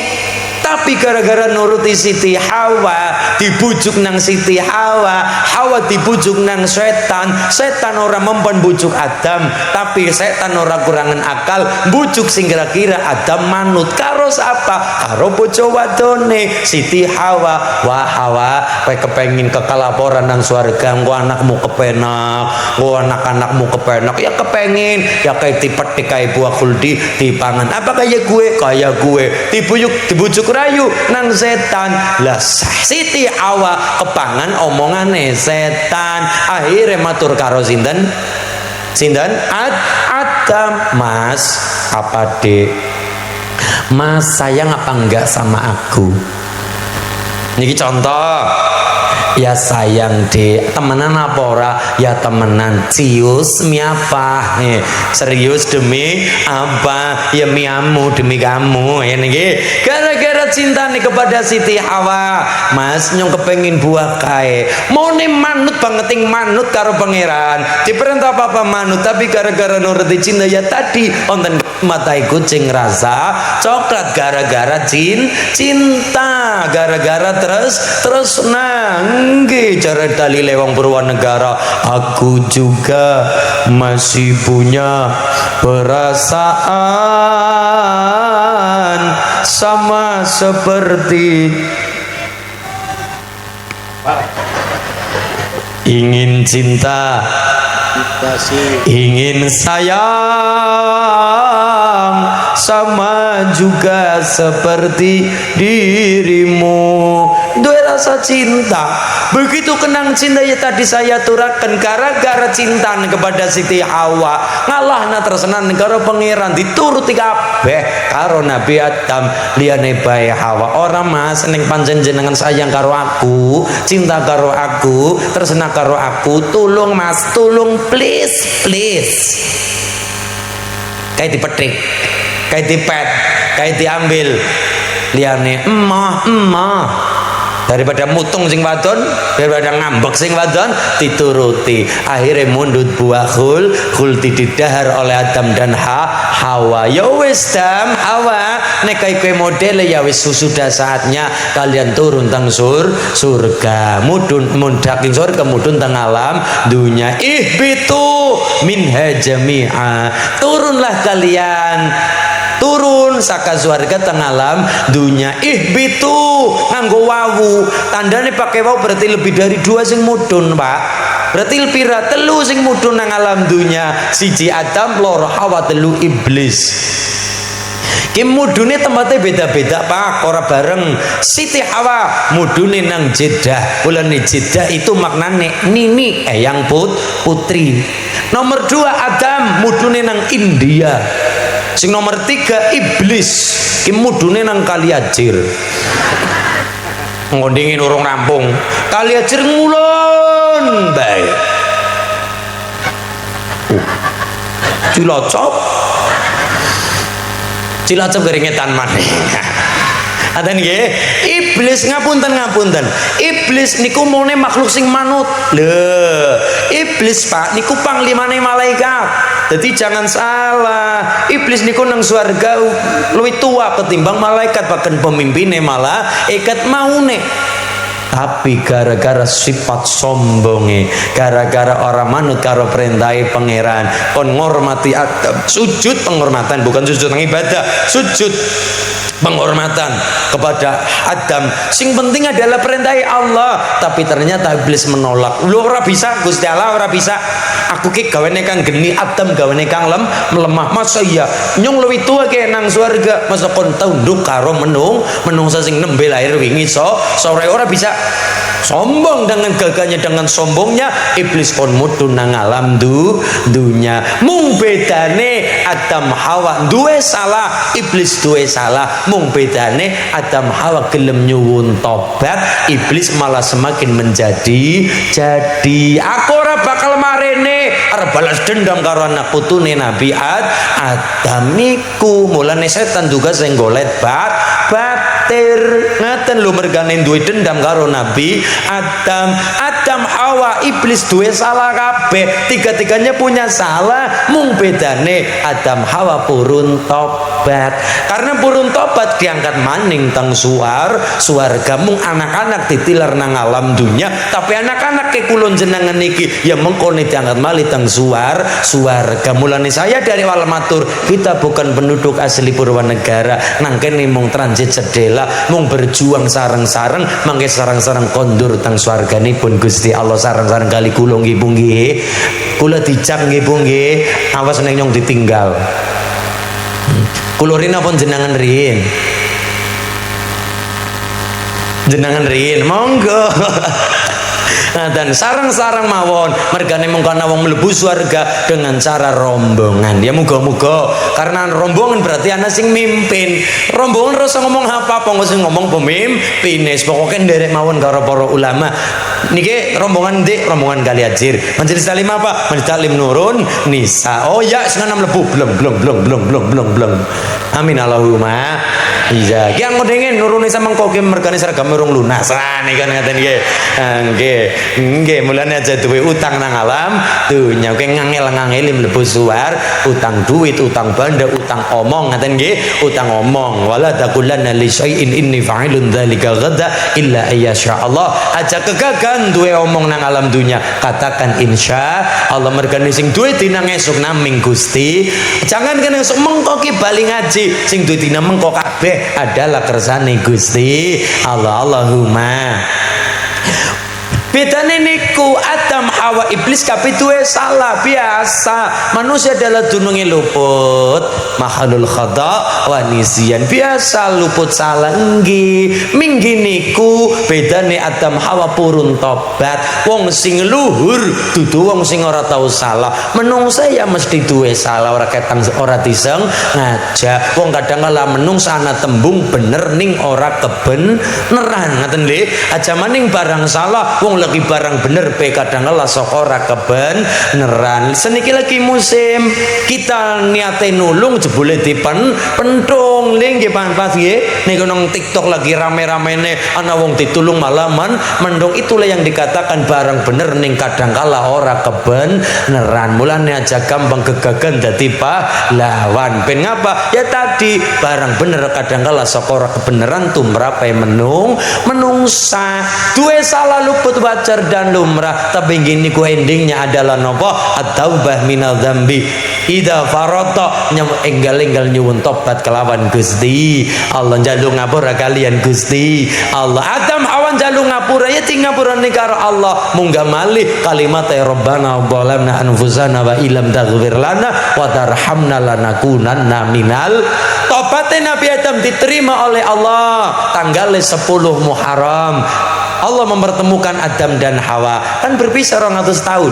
Tapi gara-gara nuruti Siti Hawa, dibujuk nang Siti Hawa, Hawa dibujuk nang setan. Setan ora mempan bujuk Adam, tapi setan ora kurangan akal bujuk sing kira-kira Adam manut karo apa? Karo bojo wadone Siti Hawa. Wah Hawa, kowe kepengin kekalaporan nang swarga, engko anakmu kepenak, engko anak-anakmu kepenak. Ya kepengin, ya kayak dipetik kayak buah khuldi dipangan. Apa kayak gue dibujuk rayu nang setan. Lah Siti Hawa kepangan omongane setan. Akhirnya matur karo sinten Adam. Mas, apa dek? Mas sayang apa enggak sama aku? Niki contoh. Ya sayang dek, temenan apa ora? Ya temenan. Cius mi apa? Serius demi apa? Ya miamu demi kamu. Ya niki gara-gara cinta nih kepada Siti Hawa. Mas nyong kepengin buah kae. Mau nih manut bangeting manut karo pangeran. Diperintah apa manut, tapi gara-gara nuruti cinta ya tadi onten matai kucing rasa coklat gara-gara cinta. Gara-gara terus nangge cara dalile wong Purwanegara. Aku juga masih punya perasaan sama seperti ingin cinta, ingin sayang sama juga seperti dirimu. Dua rasa cinta. Begitu kenang cinta ya tadi saya turakan gara-gara cinta kepada Siti Hawa. Ngalahna tersenan karo pangeran dituruti kabeh karo Nabi Adam liyane bae Hawa. Ora Mas ning pancen jenengan sayang karo aku, cinta karo aku, tersenang karo aku. Tulung Mas, tulung please. Kayak dipetik, kayak dipet, kayak diambil liyane emah daripada mutung sing wadon, daripada ngambek sing wadon dituruti. Akhirnya mundut buah khul didahar oleh Adam dan Hawa. Ya wis Adam, Hawa, nek kowe modele ya wis sudah saatnya kalian turun teng surga. Mudun mundaking surga mudun teng alam dunya. Ihbitu minha jami'a. Turunlah kalian. Turun saka surga teng alam dunya. Ihbitu nganggo wawu, tandane pakai wawu berarti lebih dari 2 sing mudun, Pak. Berarti pira 3 sing mudun nang alam dunya. Siji Adam, loro Hawa, 3 iblis. Ki mudune tempatnya beda-beda, Pak, ora bareng. Siti Hawa mudune nang Jeddah. Mulane Jeddah itu maknane nini eyang putri. Nomor 2 Adam mudune nang India. Sing nomor 3 iblis ki mudune nang Kaliajir. Ngondingin urung rampung. Kaliajir ngulon bae. Cilacap keringetan maneh. Aten nggih, iblis ngapunten. Iblis niku mone makhluk sing manut. Lho, iblis Pak niku panglimane malaikat. Jadi jangan salah, iblis niku nang swarga luwih tua ketimbang malaikat, bahkan pemimpinnya malaikat maune. Tapi gara-gara sifat sombonge, gara-gara orang manut karo perintahe pangeran, kon ngormati Adam, sujud penghormatan, bukan sujud ibadah, sujud penghormatan kepada Adam. Sing penting adalah perintah Allah. Tapi ternyata iblis menolak. Lu ora bisa, Gusti Allah ora bisa. Aku ki gawene kang geni, Adam gawene kang lemah. Masa iya nyung luwih tua ke nang swarga, masa kon tunduk karo menungsa sing nembe lahir wingi sore ora bisa. Sombong dengan gagahnya, dengan sombongnya iblis kon mudhun nang alam dunya. Mung bedane Adam Hawa duwe salah, iblis duwe salah. Mung bedane Adam Hawa gelem nyuwun tobat, iblis malah semakin menjadi. Aku ora bakal marene arep balas dendam karo anak putune Nabi Adam niku. Mulane setan juga sing golet batir ngaten lho, mergane duwe dendam karo Nabi Adam Hawa, iblis duwe salah kabeh. Tiga-tiganya punya salah, mung bedane Adam Hawa purun tobat. Karena purun tobat diangkat maning teng suwarga. Mung anak-anak ditilar nang alam dunya, tapi anak-anak ke kulon jenengan niki ya mengkone diangkat malih teng suwarga. Mulane saya dari awal matur, kita bukan penduduk asli Purwanegara, nang kene mung transit sedela, mung berjuang sareng-sareng, mangke sareng-sareng kondur teng swarganipun Gusti Allah. Sareng-sareng kali kula nggih Bu nggih. Kula dicak nggih Bu nggih, awas nek nyong ditinggal. Kula rina pun jenengan riyin. Jenengan riyin, monggo. Dan sarang-sarang mawon mergane mengkana wong mlebu swarga dengan cara rombongan. Ya muga-muga, karena rombongan berarti ana sing mimpin. Rombongan rasa ngomong apa-apa, sing ngomong pemimpin. Pokoke nderek mawon karo para ulama. Niki rombongan rombongan Kaliajir. Majelis taklim apa? Majelis taklim Nurun Nisa. Oh ya, sing ana mlebu bleng. Amin Allahumma. Iya, ki angodengen Nurun Nisa mengko ki mergane seragam urung lunas. Niki kan ngaten nggih. Nggih, mulane aja duwe utang nang alam dunya. Kowe ngangel-ngangeli mlebu suar, utang duit, utang banda, utang omong, ngaten nggih, utang omong. Wala taqulanna li syai'in inni fa'ilun dzalika ghada illa ayyasha Allah. Aja kegagalan duwe omong nang alam dunya, katakan insya Allah. Mergane sing duwe dina esuk naming Gusti. Jangan kene esuk mengko ki bali ngaji, sing duwe dina mengko kabeh adalah kersane Gusti Allah. Allahumma. Bedane niku Adam Hawa iblis kabeh duwe salah biasa. Manusia adalah dununge luput, mahalul khata wa nisyan. Biasa luput salah nggih. Minggi niku bedane Adam Hawa purun tobat. Wong sing luhur dudu wong sing ora tau salah. Menungsa ya mesti duwe salah, ora ketang ora diseng ngajak. Wong kadang kala menungsa ana tembung bener ning ora kebeneran. Ngaten nggih. Aja maning barang salah wong lagi barang bener pe kadang kala sok ora kebeneran. Seniki lagi musim kita niate nulung jebule dipen pentung lagi pas niku nang TikTok lagi rame-ramene ana wong ditulung malaman mendung, itulah yang dikatakan barang bener ning kadangkala ora kebeneran. Mulane aja gampang gegagan dadi pahlawan. Ben ngapa? Ya tadi barang bener kadangkala saka ora kebeneran tumrape menungsa. Duwe salah luput wajar dan lumrah, tapi gini ku endingnya adalah nopo? At-taubah minal dzambi idza farata, enggal-enggal nyuwun tobat kelawan Gusti Allah. Njaluk ngapura kalian Gusti Allah. Adam awan njaluk ngapura ya ting ngapura karo Allah. Munggah malih kalimat ya Rabbana zalamna anfusana wa illam taghfir lana wa tarhamna lanakunanna minal. Tobatnya Nabi Adam diterima oleh Allah tanggal 10 Muharram. Allah mempertemukan Adam dan Hawa, kan berpisah 200 tahun.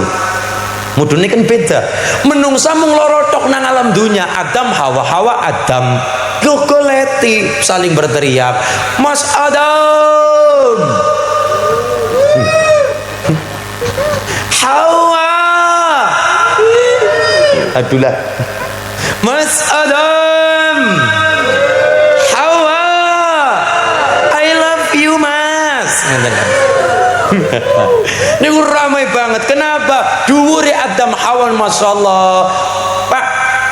Mudune kan beda. Menungsa mung loro tok nang alam dunya. Adam Hawa, Hawa Adam. Gogoleti saling berteriak, Mas Adam. Hawa. Adulah. Mas Adam. Hawa. I love you, Mas. Ini ramai banget. Kenapa? Dhuwure Adam Hawa Masya Allah. Pak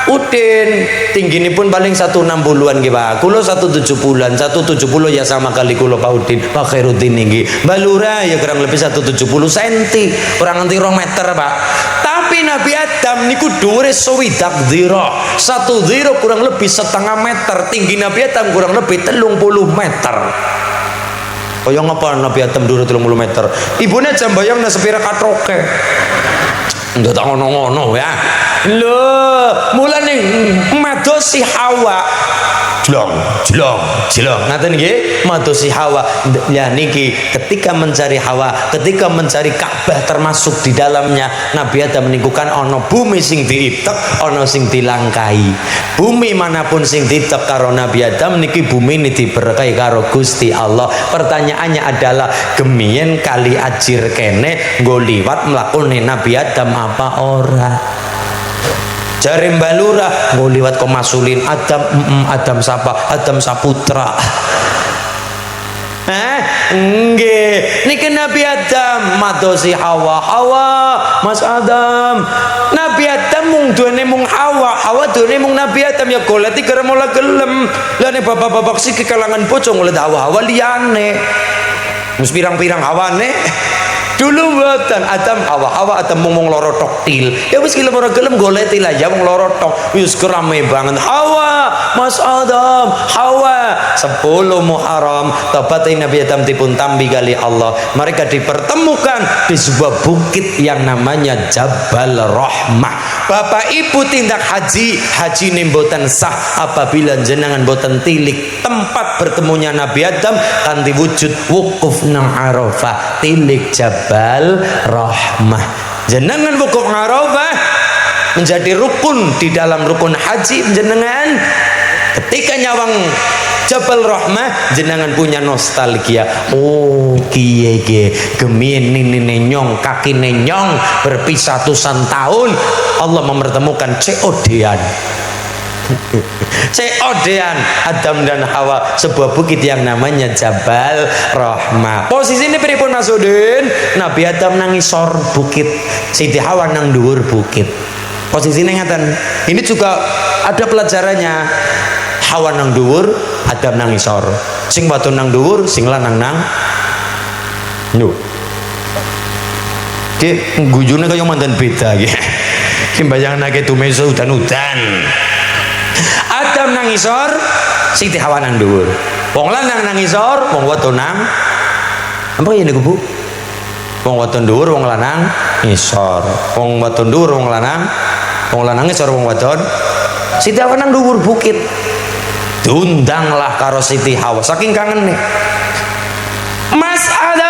Udin tinggi ini pun paling 160-an nggih Pak. Kulo 170-an, 170 ya sama kali kulo Pak Udin. Pak Khairuddin nggih. Balura ya kurang lebih 170 cm, kurang nganti 2 meter Pak. Tapi Nabi Adam niku dhuwure swidak dzira. 1 dzira kurang lebih 0,5 meter. Tinggi Nabi Adam kurang lebih 30 meter. Kaya ngapa Nabi Adam dhuwur 30 meter. Ibune jam bayang nang sepira katroke. Ndak tak ngono-ngono ya. Lho, mulane madosi Hawa. Jelong. Ngaten nggih, madosi Hawa. Ya niki ketika mencari Hawa, ketika mencari Ka'bah termasuk di dalamnya Nabi Adam menikukan ono bumi sing diitek, ono sing dilangkai. Bumi manapun sing diitek karo Nabi Adam niki bumi ini diberkahi karo Gusti Allah. Pertanyaannya adalah gemien kali ajir kene nggo liwat mlakune Nabi Adam apa ora? Jare Mbak Lurah nggo liwat kok masulin Adam, Adam sapa? Adam Saputra. Nggih, niki Nabi Adam madosi Hawa. Hawa, Mas Adam. Nabi Adam mung duwene mung Hawa, Hawa duwene mung Nabi Adam ya goleti gara mola gelem. Lah nek bapak-bapak sik kalangan bojo ngolet Hawa liyane. Mus pirang-pirang hawane. Dulu mboten Adam Hawa Adam mung loro tok til. Ya wis gelem ora gelem goleti lah ya mung loro tok. Wis kerame banget. Hawa, Mas Adam, Hawa 10 Muharram tobat Nabi Adam dipun tambi kali Allah. Mereka dipertemukan di sebuah bukit yang namanya Jabal Rahmah. Bapak Ibu tindak haji ini mboten sah apabila jenengan mboten tilik tempat bertemunya Nabi Adam kanthi wujud wukuf nang Arafah, tilik Jabal Rahmah. Jenengan wukuf Arafah menjadi rukun di dalam rukun haji jenengan. Ketika nyawang Jabal Rahmah jenengan punya nostalgia. Oh kiye gemien nini nyong kaki nyong berpisah ratusan tahun Allah mempertemukan COD-an Adam dan Hawa sebuah bukit yang namanya Jabal Rahmah. Posisi ini pripun Mas Udin? Nabi Adam nang ngisor bukit, Siti Hawa nang dhuwur bukit. Posisinya ngaten. Ini juga ada pelajarannya. Hawa nang dhuwur, Adam nang ngisor. Sing wadon nang dhuwur, sing lanang nang nyuk. Ki gujune kaya mandan beda iki. Ki bayanganake tumeso udan-udan. Adam nang ngisor, Siti Hawa nang dhuwur. Wong lanang nang ngisor, wong wadon nang apa ya niku Bu? Wong wadon dhuwur, wong lanang ngisor. Wong wadon dhuwur, wong lanang ngisor, wong wadon. Siti Hawa nang dhuwur bukit. Diundanglah karo Siti Hawa saking kangen nih. Mas Adam.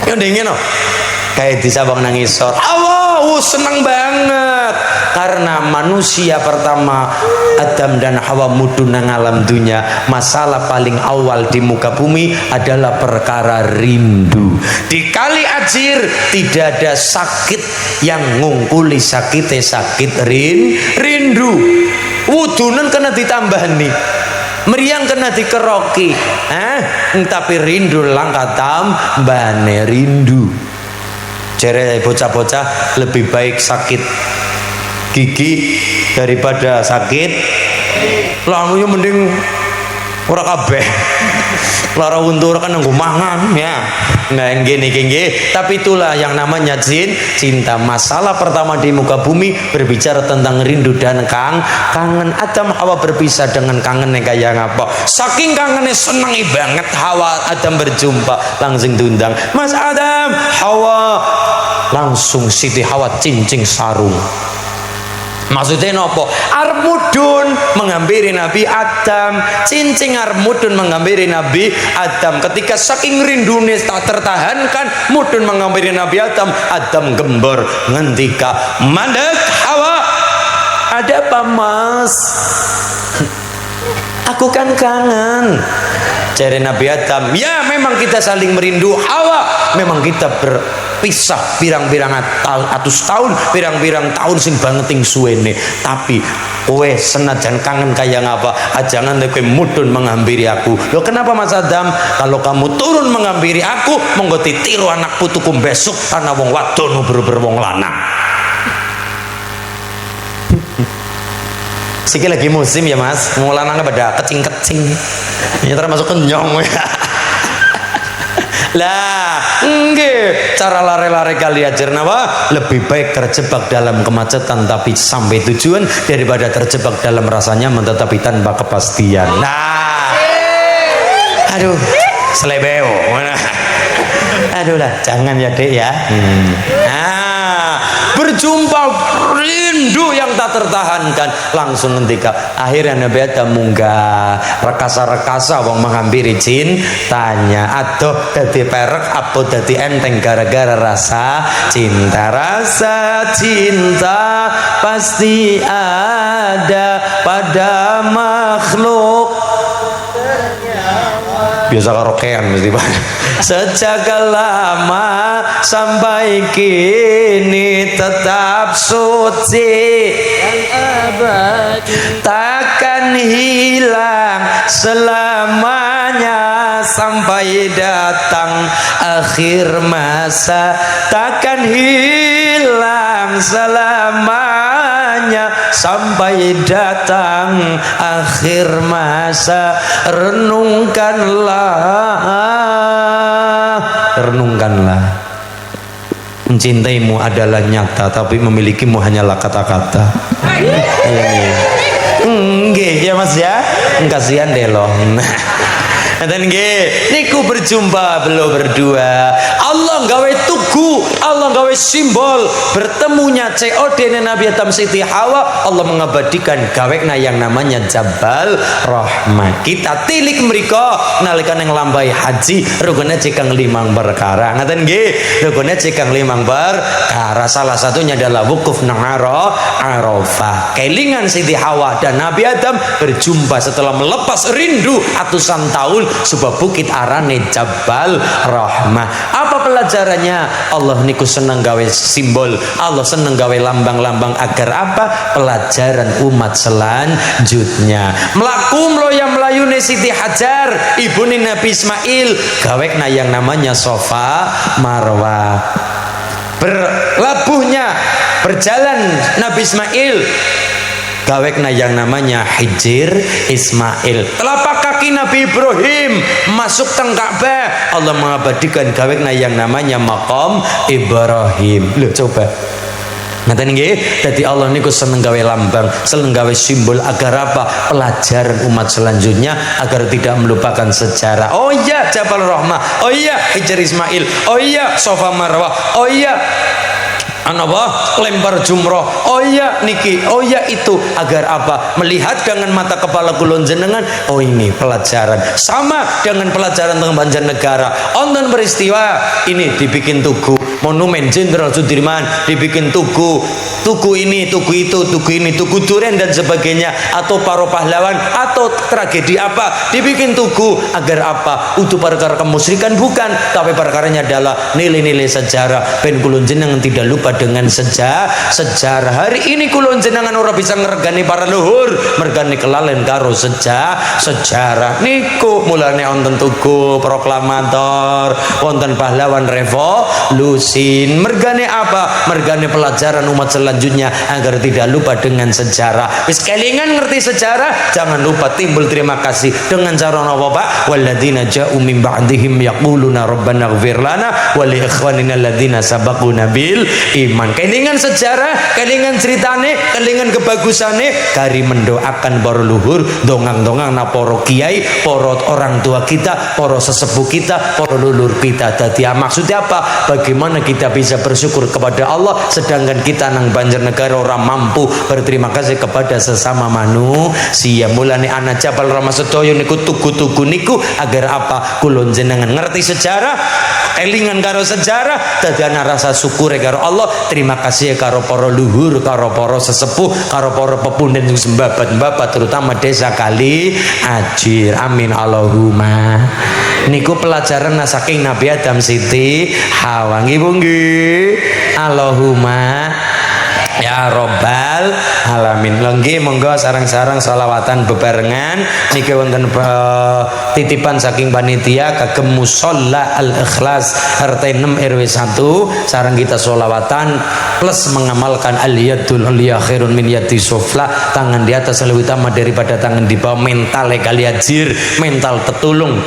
Yo dingin no. Kayak disabang nangisor. Seneng banget karena manusia pertama Adam dan Hawa mudun nang alam dunia, masalah paling awal di muka bumi adalah perkara rindu. Di kali Ajir tidak ada sakit yang ngungkuli sakitnya sakit rindu. Wudunan kena ditambah nih, meriang kena dikeroki, tapi rindu langkah tambane rindu. Jere bocah-bocah lebih baik sakit gigi daripada sakit lalu mending ora kabeh. Lara untur kan nanggo mangan ya. Nggak gini. Tapi itulah yang namanya cinta. Masalah pertama di muka bumi berbicara tentang rindu dan kangen. Adam Hawa berpisah dengan kangennya kayak ngapa? Saking kangennya senengi banget Hawa Adam berjumpa, langsung diundang. Mas Adam, Hawa, langsung Siti Hawa cincing sarung. Maksudnya nopo? Arep mudun menghampiri Nabi Adam, cincing arep mudun menghampiri Nabi Adam. Ketika saking rindune tak tertahankan mudun menghampiri Nabi Adam, Adam gembor ngendika, "Mandek Hawa, ada apa Mas? Aku kan kangen." Cari Nabi Adam, "Ya memang kita saling merindu Hawa, memang kita berpisah pirang-pirang atus tahun, pirang-pirang tahun sing bangeting suwene, tapi kowe senajan kangen kaya ngapa ajangan kowe mudun menghampiri aku." Loh kenapa Mas Adam? Kalau kamu turun menghampiri aku, monggo ditiru anak putuku besok karena wong wadon ber wong lanang. Siki lagi musim ya Mas, mau lanangnya pada kecing-kecing, ini termasuk kenyong ya. Lah, enggak, cara lari-lari kali ajar nawa lebih baik terjebak dalam kemacetan tapi sampai tujuan daripada terjebak dalam rasa nyaman tetapi tanpa kepastian. Nah, aduh, selebeo. Aduh lah, jangan ya Dek ya. Nah, berjumpa rindu yang tak tertahankan, langsung ngendika. Akhirnya Nabi Adam munggah rekasa-rekasa wong menghampiri cintanya. Aduh dadi perek apa dadi enteng gara-gara rasa cinta. Rasa cinta pasti ada pada makhluk. Biasa karaokean mesti Pak. Sejak lama sampai kini tetap suci, takkan hilang selamanya sampai datang akhir masa, takkan hilang selamanya sampai datang akhir masa. Renungkanlah, mencintaimu adalah nyata tapi memilikimu hanyalah kata-kata. Nggih ya Mas ya, kasihan deh loh. Dan niku berjumpa beliau berdua. Allah gawe tugu, Allah gawe simbol bertemunya COD Nabi Adam Siti Hawa. Allah mengabadikan gawekna yang namanya Jabal Rahmah. Kita tilik mereka nalikan yang lambai haji rukune cikang limang perkara. Ngaten nggih, rukune cikang limang perkara. Salah satunya adalah wukuf nang Arafah. Kelingan Siti Hawa dan Nabi Adam berjumpa setelah melepas rindu atusan tahun sebuah bukit arane Jabal Rahmah. Apa pelajarannya? Allah niku seneng gawe simbol, Allah seneng gawe lambang-lambang agar apa? Pelajaran umat selanjutnya. Melaku mloya melayune Siti Hajar, ibune Nabi Ismail, gawekna yang namanya Sofa Marwah. Berlabuhnya berjalan Nabi Ismail, gawekna yang namanya Hijir Ismail. Telapak kaki Nabi Ibrahim masuk teng Ka'bah, Allah mengabadikan gawekna yang namanya Maqam Ibrahim. Loh coba ngaten nggih, dadi Allah niku seneng gawe lambang, seneng gawe simbol agar apa? Pelajaran umat selanjutnya agar tidak melupakan sejarah. Oh iya Jabal Rahmah, oh iya Hijr Ismail, oh iya Sofa Marwah, oh iya Anapa lempar jumroh. Oh iya niki, oh iya itu, agar apa? Melihat dengan mata kepala kulon jenengan. Oh ini pelajaran. Sama dengan pelajaran tentang Banjarnegara. Onten peristiwa ini dibikin tugu monumen Jenderal Sudirman, dibikin tugu ini, tugu itu, tugu ini, tugu duren dan sebagainya, atau para pahlawan, atau tragedi apa, dibikin tugu agar apa? Untuk perkara kemusyrikan bukan, tapi perkaranya adalah nilai-nilai sejarah. Ben kulon jenengan tidak lupa dengan sejarah. Hari ini kulon jenengan ora bisa ngregani para luhur, mergani kelalen karo sejarah. Niku mulane wonten tugu proklamator, wonten pahlawan revolusi. Mergane apa? Mergane pelajaran umat selanjutnya agar tidak lupa dengan sejarah. Wis kelingan ngerti sejarah, jangan lupa timbul terima kasih dengan cara napa Pak? Walladzina ja'u min ba'dihim yaquluna rabbana ighfir lana wa li ikhwanina alladzina sabaquna bil iman. Kelingan sejarah, kelingan ceritane, kelingan kebagusane, kari mendoakan para luhur, dongang-dongang na para kiai, para orang tua kita, para sesepuh kita, para leluhur kita. Dadi maksudnya apa? Bagaimana kita bisa bersyukur kepada Allah sedangkan kita nang Banjarnegara orang mampu berterima kasih kepada sesama manusia. Mulane anak Jabal Rama sedaya niku tugu-tugu niku agar apa? Kulon jenengan ngerti sejarah, elingan karo sejarah, dadi ana rasa syukur karo Allah, terima kasih karo para luhur, karo para sesepuh, karo para pepunden sing sembabat-mbabat terutama desa Kali Ajir. Amin Allahumma. Niku pelajaran saking Nabi Adam Siti Hawa nggih Bu nggih. Allahumma ya robbal alamin. Lenggi monggo sarang-sarang sholawatan bebarengan niki wonten titipan saking panitia kagem musholla al ikhlas RT 6 RW 1 sarang kita sholawatan plus mengamalkan al yadul uliya khairun min yadi sufla. Tangan di atas lebih utama daripada tangan di bawah. Mental Kali Ajir, mental tetulung,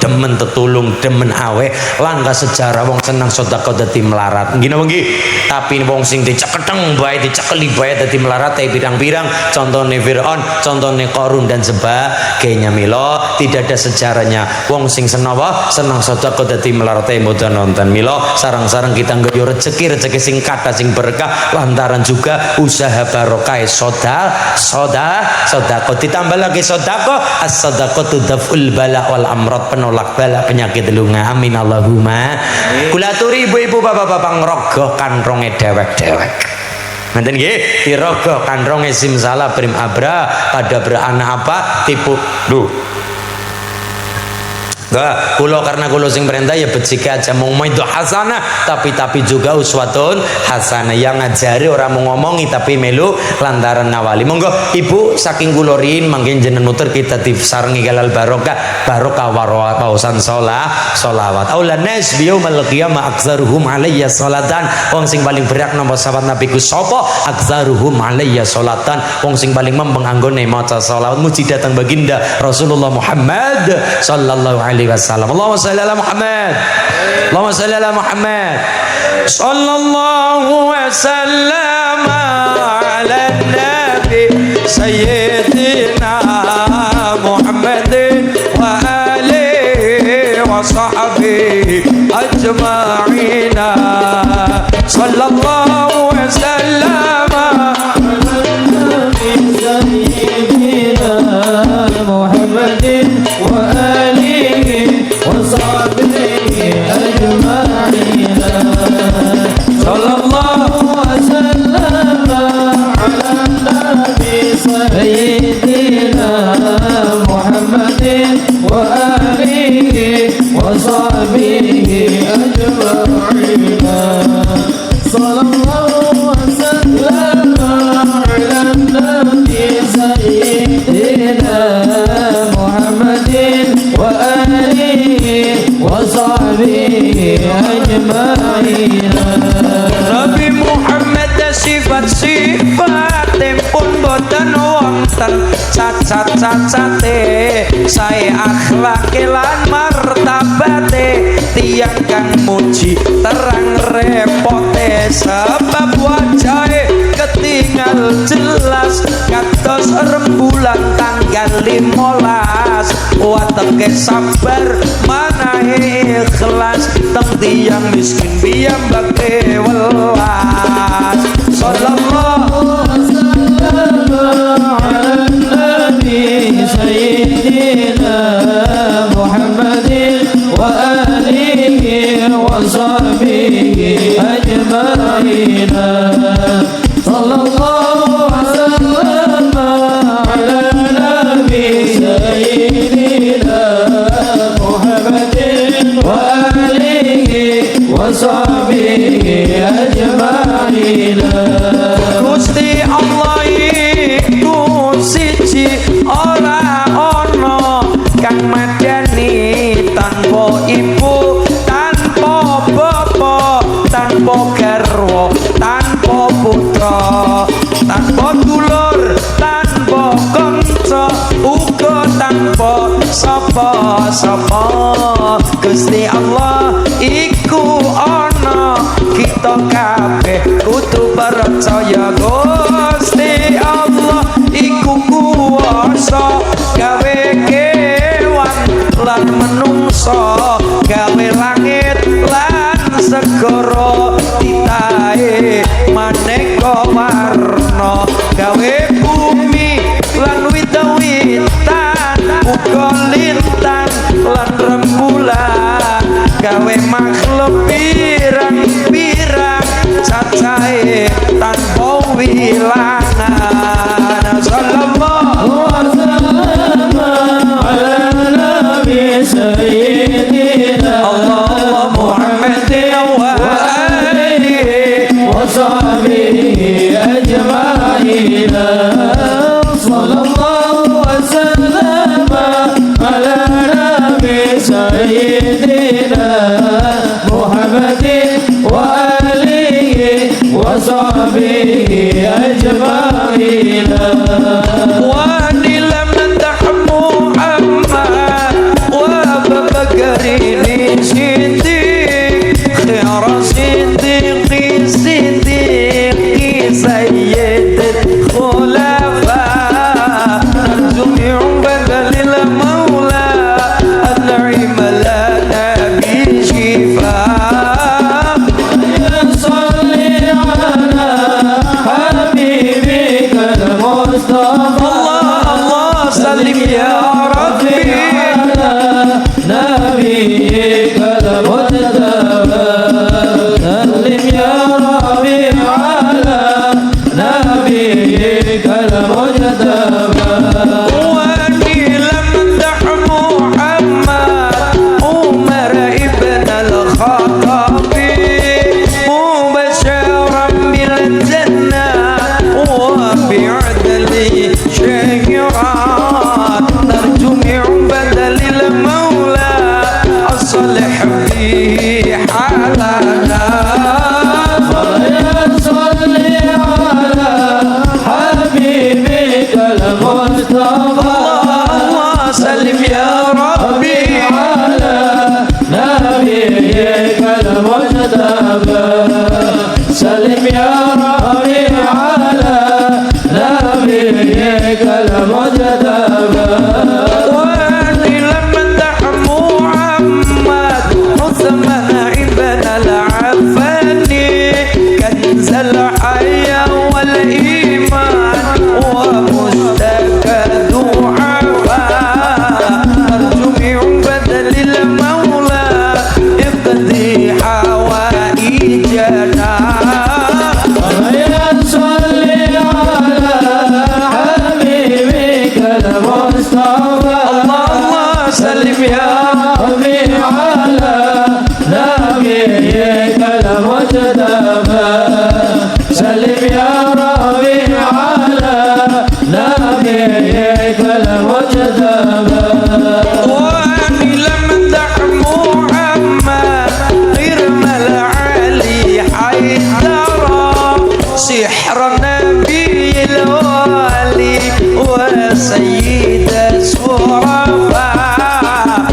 demen awe. Langkah sejarah wong senang sedekah dadi melarat nggih napa nggih. Tapi wong sing diceketeng bae dicekeli bae dadi melarat pirang-pirang, contohnya Fir'aun, contohnya Qarun dan sebagainya. Milo tidak ada sejarahnya. Wong sing seneng sedekah dadi melarat mboten nonton. Milo sarang-sarang kita nggayo rezeki sing kathah sing berkah lantaran juga usaha barokah sedekah ditambah lagi sedekah as-sadaqatu daf'ul bala wal amrad, penolak bala penyakit lunga. Amin Allahumma. Kula aturi ibu-ibu bapak-bapak ngrogoh kantronge dewek-dewek. Nanti nggih dirogoh kantronge simsalah prim abra pada beranak apa tipu duh. Enggak, karena kulo sing perintah ya becike aja mau itu hasanah, tapi juga uswatun hasanah. Yang ngajari orang mau ngomongi tapi melu lantaran nawali. Monggo ibu saking kulorin mangkin jenengan muter kita disarengi kalal barokah warwa pausan sholawat. Aulan nas biyaumal qiyamah aktsaruhum alayya sholatan. Wong sing paling berak nomor sahabat Nabi ku sapa? Aktsaruhum alayya sholatan. Wong sing paling mempeng anggone maca sholawat muji datang baginda Rasulullah Muhammad sallallahu alaihi wasallam. Allahumma shalli ala Muhammad. Allahumma shalli ala Muhammad. Sallallahu wasallam ala nabi sayyidina Muhammadin wa alihi wa sahbihi ajma'in. Sallallahu wasallam ala nabi sayyidina Muhammadin wa Sayyidina Muhammadin wa alihi wa sahbihi ajma'in. Sallallahu wa sallam ala nabi Sayyidina Muhammadin wa alihi wa sahbihi ajma'in. Nabi Muhammad sifat-sifat pun boten wonten cacat-cacate, sae akhlake lan martabate, tiyang kang muji terang repote, sebab wajahe ketinggal jelas kados rembulan tanggal 15. Wateke sabar manahe ikhlas, teng tiyang miskin piyambake welas. أجمعين صلى الله وسلم على نبي سيدنا محمد وآله وصحبه أجمعين Gusti Allah iku siji ora ana kang madani tanpa ibu tanpa bapa tanpa garwa tanpa putra tanpa dulur tanpa kanca uga tanpa sapa-sapa Gusti Allah iku ana kita kabeh kudu percaya Gusti Allah iku kuwasa gawe kewan lan menungso gawe langit lan segara titahe maneka warna gawe bumi lan wit-witan uga lintang lan rembulan gawe makhluk pirang-pirang cacahe tanpa wilangan sallallahu وسلم على نبي سيدنا Muhammad wa alihi وصحبه أجمعين صلى الله وسلم على نبي سيدنا محمد وآله وصحبه أجمعين واني لم ندح محمد وابا بكر صديق خير صديق سيد الخلفاء جميع بدل المولى أنعم لنا بشفاء صل على حبيبك المصطفى الله سلم يا ربي على نبيك المجتبى سلم يا ربي على نبيك المجتبى واني لم امدح محمد عمر ابن الخطاب مبشرا بالجنة وبعدل شيرات نرجو من بدل المولى الصالح في حالنا صل على حبيبك المصطفى الله سلم يا ربي على نبيك المجتبى سلم يا ربي على نبيك المجتبى واني لم امدح محمد عثمان ابن العفاني كنز الحياة والإيمان ومشتكى ضعفاء أرجو من بدل المولى اقضي حوائجنا صل على حبيبك المصطفى الله سلم يا ربي على نبيك المجتبى سلم يا ربي على نبيك المجتبى واني لم امدح محمد غير العلي حيدر سحر النبي الوالي وسيد الشرفاء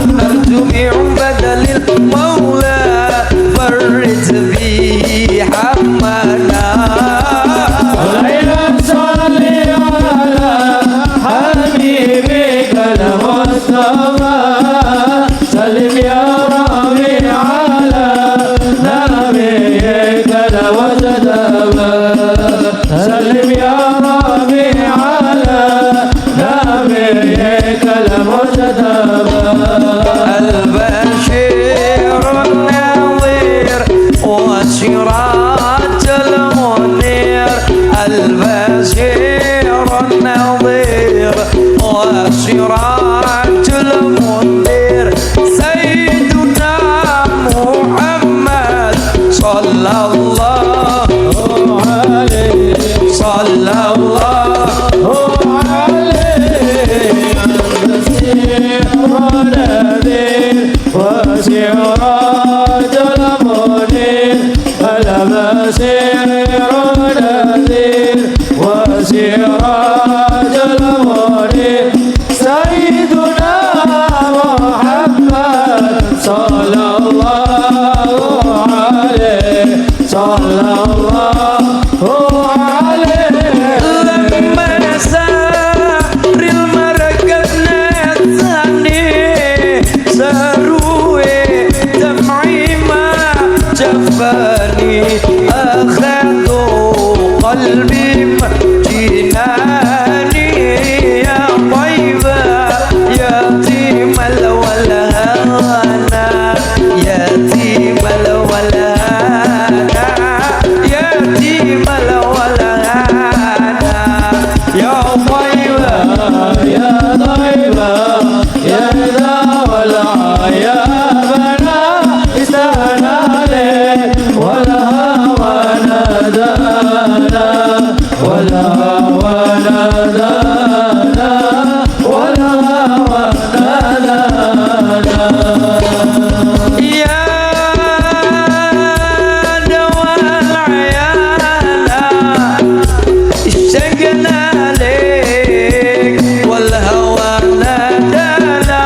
نرجو من بدل المولى فرج به حمنا صل على حبيبك المصطفى سلم يا ربي على نبيك المجتبى سلم يا ربي على نبيك المجتبى البشير النظير وسراج البشير النظير والسراج المنير سيدنا محمد صلى الله عليه صلى الله عليه البشير النذير وسراج المنير البشير النذير وسراج المنير سيدنا محمد صلى الله عليه صلى الله عليه لما سار المركز نتاني سروي دمعي ما جفاني أخذ قلبي جناني يا طيبة يتيم الولهانا يتيم الولهانا يتيم الولهانا يا طيبة يا طيبة يا ذا والعيا بنا استنى لك والهوى نادانا والهوى نادانا والهوى نادانا يا دوا العيانا اشتقنا لك والهوى نادانا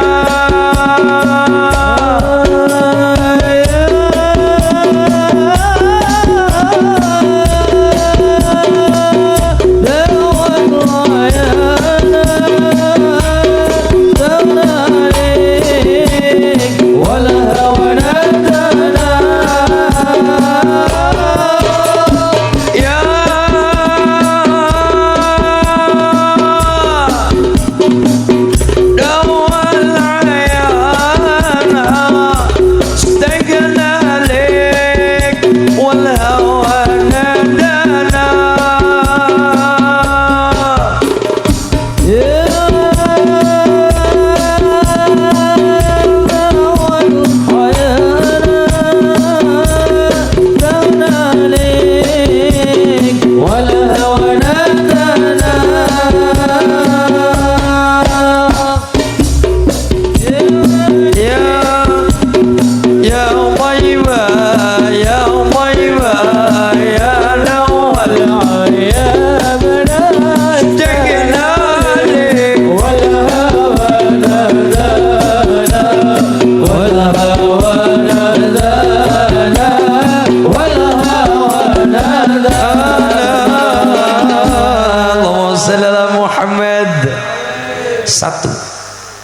Satu,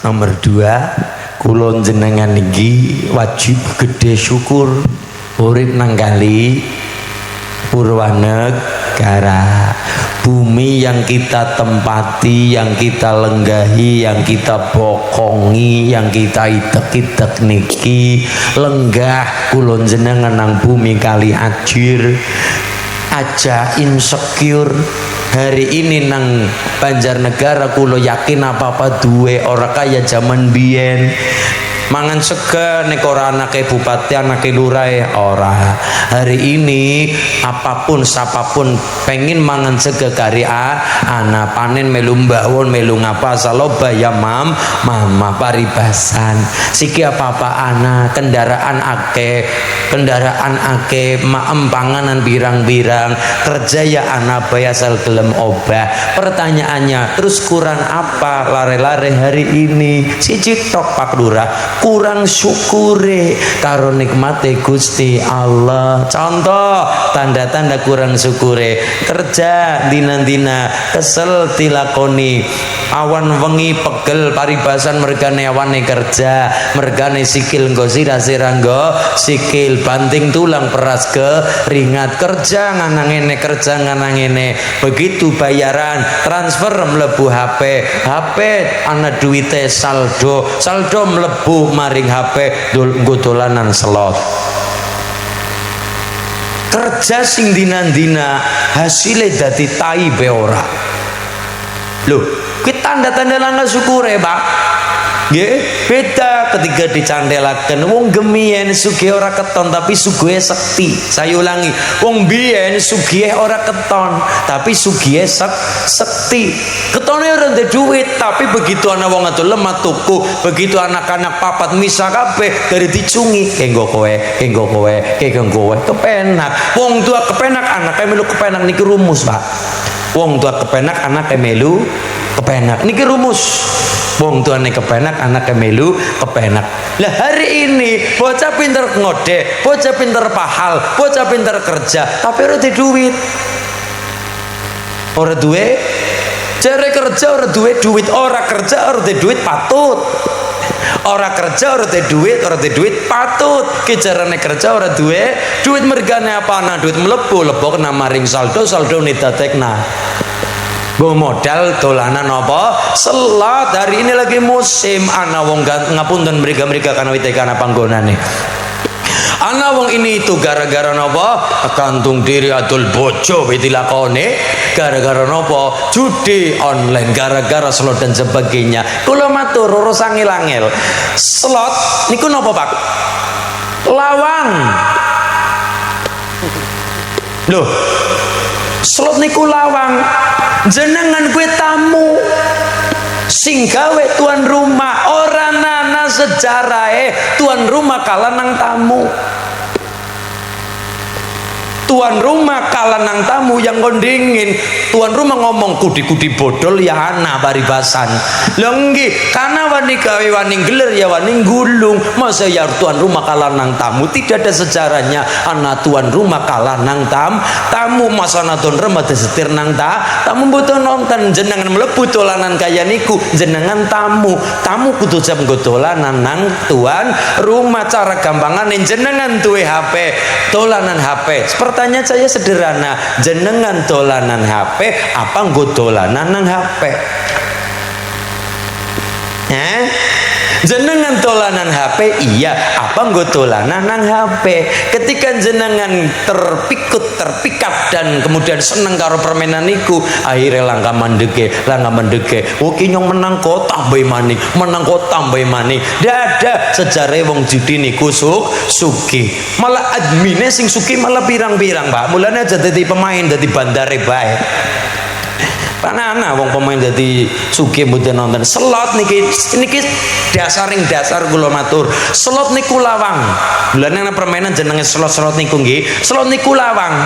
nomor dua, kulon jenengan niki wajib gede syukur urip nang kali Purwanegara, bumi yang kita tempati, yang kita lenggahi, yang kita bokongi, yang kita itek-itek niki lenggah kulon jenengan nang bumi kali ajir aja insecure. Hari ini nang Banjarnegara kulo yakin apa-apa duwe ora kaya zaman biyen. Mangan sega nek ora anake bupati anake lurahe ora. Hari ini apapun sapapun pengen mangan sega kari ana panen melu mbawon melu ngapa saloba ya mama paribasan siki apa-apa ana kendaraan ake maem panganan birang-birang kerja ya ana bay asal gelem obah. Pertanyaannya terus kurang apa lare-lare hari ini siji tok Pak Lurah kurang syukure karo nikmate Gusti Allah. Contoh tanda-tanda kurang syukure kerja dina-dina kesel dilakoni awan wengi pegel paribasan mergane awane kerja mergane sikil nggo sirah-sirah nggo sikil banting tulang peras ke ringat kerja nganang ngene begitu bayaran transfer mlebu HP ana duwite saldo mlebu maring HP nggo dolanan slot. kerja sing dina-dina hasilnya dadi tai be ora. Lho, kuwi tanda-tanda langkah syukure, Pak. Nggih, beda ketika dicandelaken wong gemien sugih ora keton tapi sugih sekti. Saya ulangi, wong biyen sugih ora keton tapi sugih sekti. Ketone ora ndek duit tapi begitu ana wong ado lemah tuku, begitu anak-anak papat misa kabeh dari dicungi, kenggo kowe, kenggo kowe, kenggo kowe, kepenak. Wong tua kepenak, anake melu kepenak niki rumus, Pak. Wong tua kepenak, anake melu kepenak. Niki rumus. Wong tuane kepenak, anaknya melu kepenak. Lah hari ini bocah pinter ngode, bocah pinter pahal, bocah pinter kerja, tapi ora duwe duit. Ora duwe, cere kerja ora duwe duit, ora kerja ora duwe duit patut. Ora kerja ora duwe duit patut. Ki jarane kerja ora duwe duit mergane apa ana duit mlebu kena maring saldo nitatekna. Gue modal dolanan apa? Selat. Hari ini lagi musim ana wong ngapunten mereka kana witekana panggonane. Ana wong ini itu gara-gara napa? Gantung diri adol bojo dilakone, gara-gara napa? Judi online, gara-gara slot dan sebagainya. Kula matur urus angel-angel. Slot niku napa, Pak? Lawang. Loh. Slot niku lawang. Jenengan kue tamu sing gawe tuan rumah, orang nana sejarah tuan rumah kalah nang tamu. Tuan rumah kalah nang tamu yang kondingin. Tuan rumah ngomong kudi-kudi bodol ya ana paribasan. Lenggi karena wani gawe wani geler ya wani gulung. Masa ya tuan rumah kalah nang tamu? Tidak ada sejarahnya. Anak tuan rumah kalah nang tamu. Masa anak tuan rumah disetir nang tamu butuh nonton. Jenengan mlebu dolanan kaya niku. Jenengan tamu kudu jam dolanan nang tuan rumah. Cara gampangan jenengan duwe HP, dolanan HP. Pertanyaan saya sederhana, jenengan dolanan HP apa nggo dolanan nang HP? Jenengan dolanan HP iya, apa nggo dolanan nang HP? Ketika jenengan terpikat dan kemudian seneng karo permainan niku, akhirnya langkah mandege. Oke nyong menang kok tambah maning, Dada sejarah wong judi niku sugih. Malah admine sing sugih malah pirang-pirang, Pak. Mulane aja dadi pemain dadi bandare bae. Panana wong pemain dadi sugih mboten nonton. Slot niki dasar kula matur. Slot niku lawang. Mulane ana permainan jenenge slot niku nggih. Slot niku lawang.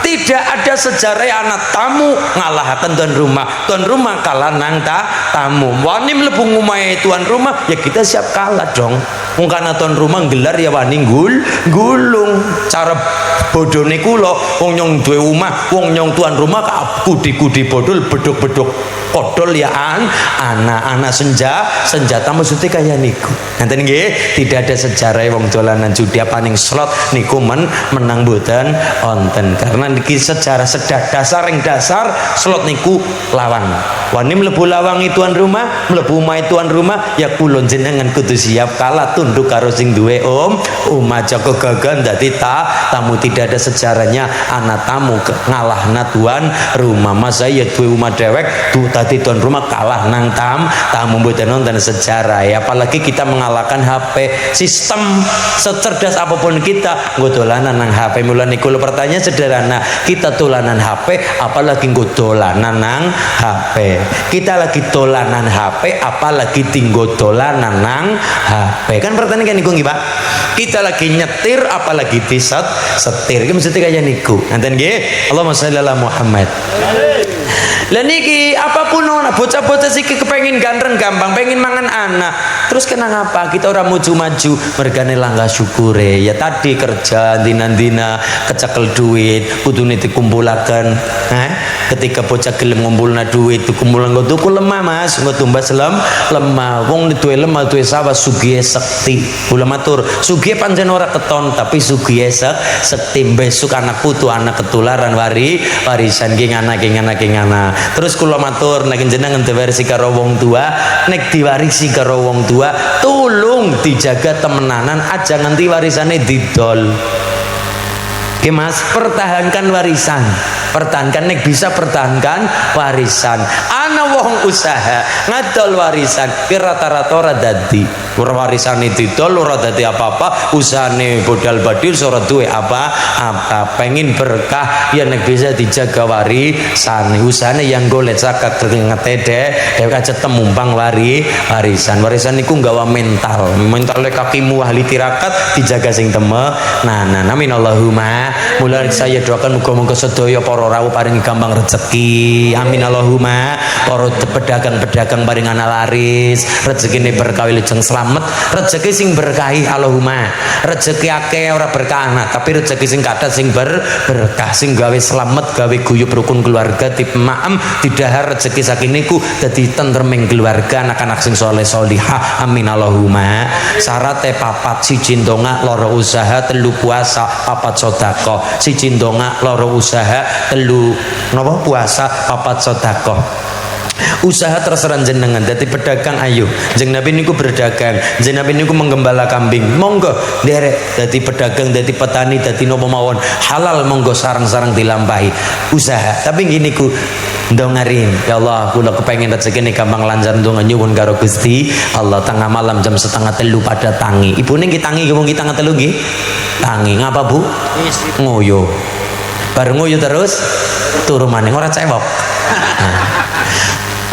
Tidak ada sejarah anak tamu ngalahaken tuan rumah. Tuan rumah kalah nang tamu. Wani mlebu ngomahe tuan rumah ya kita siap kalah dong. Wong kana tuan rumah gelar ya wani gulung. Cara bodone kula wong nyong duwe omah, wong nyong tuan rumah kudi-kudi bodol beduk-beduk kodol ya anak-anak senjata maksudnya kayak niku. Nanti nggih tidak ada sejarah wong dolanan judi paning slot niku menang boten onten karena niki sejarah dasar slot niku lawang. Wani mlebu lawangi tuan rumah, mlebu omahe tuan rumah ya kula jenengan kudu siap kalah tunduk karo sing duwe omah Joko gagan dadi tamu. Tidak ada sejarahnya anak tamu ngalahna tuan rumah. Masa ya duwe omah dewek tadi tuan rumah kalah nang tamu mboten nonton sejarah ya. Apalagi kita mengalahkan HP. Sistem secerdas apapun kita nggo dolanan nang HP. Mulane kula pertanyaan sederhana, kita dolanan HP apalagi nggo dolanan nang HP. Kita lagi dolanan HP apalagi tinggo dolanan nang HP. Kan pertanyaan kan niku nggih, Pak. Kita lagi nyetir apalagi setir. Iki mesti kaya niku. Nanten nggih. Allahumma shalli ala Muhammad. Lah niki apapun ana bocah-bocah siki kepengin ganteng gampang, pengen mangan anak. Terus kena ngapa? Kita orang maju-maju mergane langkah syukure. Ya tadi kerja dina-dina kecekel duit, kudune dikumpulaken. Ketika bocah gelem ngumpulna duit, dikumpulan nggo tuku lemah, Mas. Nggo tumbas lemah. Wong duwe lemah, duwe sawah sugih sekti. Kula matur, sugih pancen ora keton, tapi sugih sekti. Besok anak putu, anak ketularan warisan geng anak. Terus kula matur nek jenengan diwarisi karo wong tua, nek diwarisi karo wong tua, tolong dijaga temenanan aja nganti warisane didol. Oke Mas, pertahankan warisan. Pertahankan nek bisa pertahankan warisan. Ana wong usaha ngadol warisan ki rata-rata ora dadi. Warisan itu dol ora dadi apa-apa, usahane bodal badi ora duwe apa-apa. Pengin berkah ya nek bisa dijaga warisan. Usahane yang golek zakat kengete dhewe aja temumpang warisan. Warisan niku nggawa mental. Mentale kakimu ahli tirakat dijaga sing teme. Nah, amin Allahumma. Mulai saya doakan muga-muga sedaya para rawuh paring gampang rezeki. Amin Allahumma. Para pedagang-pedagang paring ana laris, rezekine berkah wilujeng slamet, rezeki sing berkahi Allahumma. Rezeki akeh ora berkah anak, tapi rezeki sing kathah sing berkah sing gawe slamet, gawe guyub rukun keluarga, maem didahar rezeki saking niku dadi tentreming keluarga, anak-anak sing saleh salihah. Amin Allahumma. Syaratnya papat: siji ndonga, loro usaha, telu puasa, papat sedekah. Siji ndonga, loro usaha, telu napa puasa, papat sedekah. Usaha terserah jenengan, dadi pedagang ayo. Jeng Nabi niku berdagang, jeng Nabi niku menggembala kambing, monggo derek dadi pedagang, dadi petani, dadi napa mawon halal, monggo sarang-sarang dilampahi usaha. Tapi gini ku ndongarin, ya Allah kula kepengin rezekine gampang lancar, ndonga nyuwun karo Gusti Allah. Tengah malam jam 2:30 pada tangi. Ibune nggih tangi, wong nggih 2:30 nggih. Tangi ngapa Bu? Ngoyo. Bareng ngoyo terus turu maning ora cewek.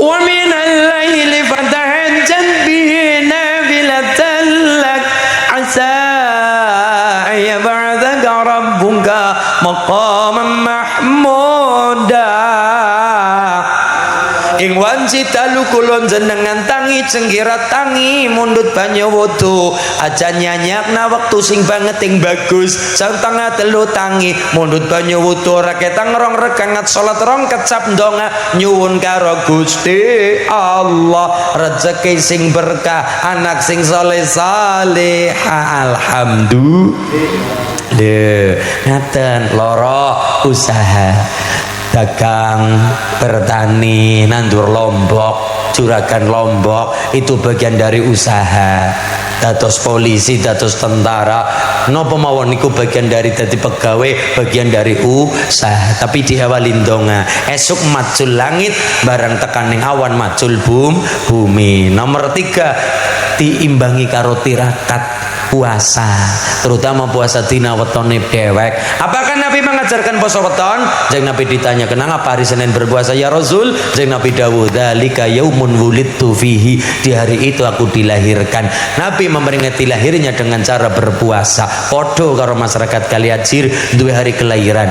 Wa minal laili fatahajjat bihi nafilatan lak asa yab'athaka rabbuka maqaman mahmuda. Ing wanci dalu kulon jenengan tangi cengkira tangi mundut banyu wudu aja nyanyakna wektu sing banget ing bagus sang tengah telu tangi mundut banyu wudu ora ketang rong rekangat salat rong kecap ndonga nyuwun karo Gusti Allah rezeki sing berkah anak sing saleh salihah. Alhamdulillah. Ngaten loro usaha dagang, bertani, nandur lombok, juragan lombok itu bagian dari usaha. Dados polisi, dados tentara, napa mawon niku bagian dari dadi pegawai, bagian dari usaha. Tapi diawali ndonga, esuk macul langit, barang tekaning awan macul bumi. Nomor 3 diimbangi karo tirakat puasa, terutama puasa dina wetone dewek. Apakah Nabi mengajarkan puasa weton? Jeng Nabi ditanya, kenapa hari Senin berpuasa ya Rasul? Jeng Nabi dawuh, dzalika yaumun wulidtu fihi, di hari itu aku dilahirkan. Nabi memperingati lahirnya dengan cara berpuasa. Podo karo masyarakat Kaliajir duwe hari kelahiran.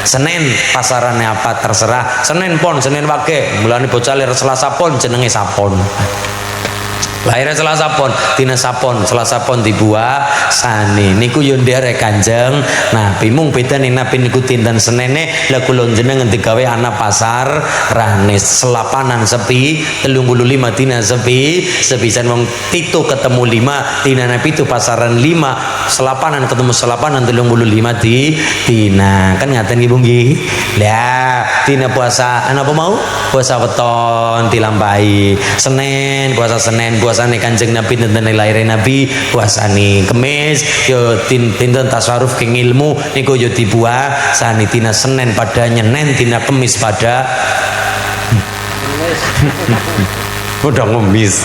Senin pasarannya apa terserah. Senin pon, Senin wage, mulane bocah lir Selasa pon jenenge sapon. Lahirnya Selasa pon, dina sapon, Selasa pon dipuasani. Niku yo nderek Kanjeng Nabi. Mung bedane Nabi niku dinten Senene, lha kula jenengan digawe ana pasar ranis selapanan sepi 35 dina sepi, sepisan wong 7 ketemu 5 dina Nabi itu pasaran 5, selapanan ketemu selapanan 35 dina. Kan ngaten nggih Bu nggih. Lah, dina puasa ana apa mau? Puasa weton dilampahi. Senin puasa Senin, puasane Kanjeng Nabi dinten lair Nabi, puasane Kemis yo dinten tasarruf king ilmu niku yo dipuasani dina Senin pada nyenen, dina Kemis pada udah ngemis.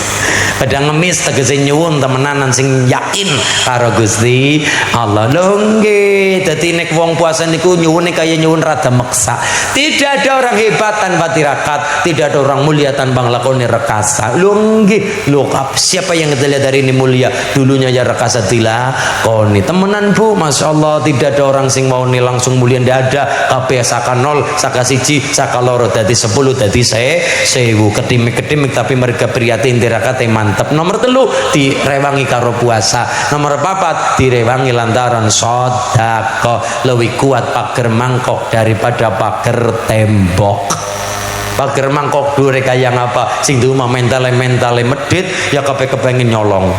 Pada ngemis tegese nyuwun temenanan sing yakin karo Gusti Allah. Lho nggih, dadi nek wong puasa niku nyuwune kaya nyuwun rada meksa. Tidak ada orang hebat tanpa tirakat, tidak ada orang mulia tanpa nglakoni rekasa. Lho nggih, lho siapa yang kita lihat hari ini mulia? Dulunya ya rekasa dilakoni. Temenan Bu, Masya Allah, tidak ada orang sing mau nih langsung mulia, ndak ada. Kabeh saka 0, saka 1, saka loro dadi 10, dadi 1000. Kedimik-kedimik tapi mereka prihatin tirakat mantep. Nomor 3 direwangi karo puasa. Nomor 4 direwangi lantaran sedekah. Lebih kuat pager mangkok daripada pager tembok. Pager mangkok dure kaya ngapa sing duwe mentale medit ya kabeh kepengin nyolong.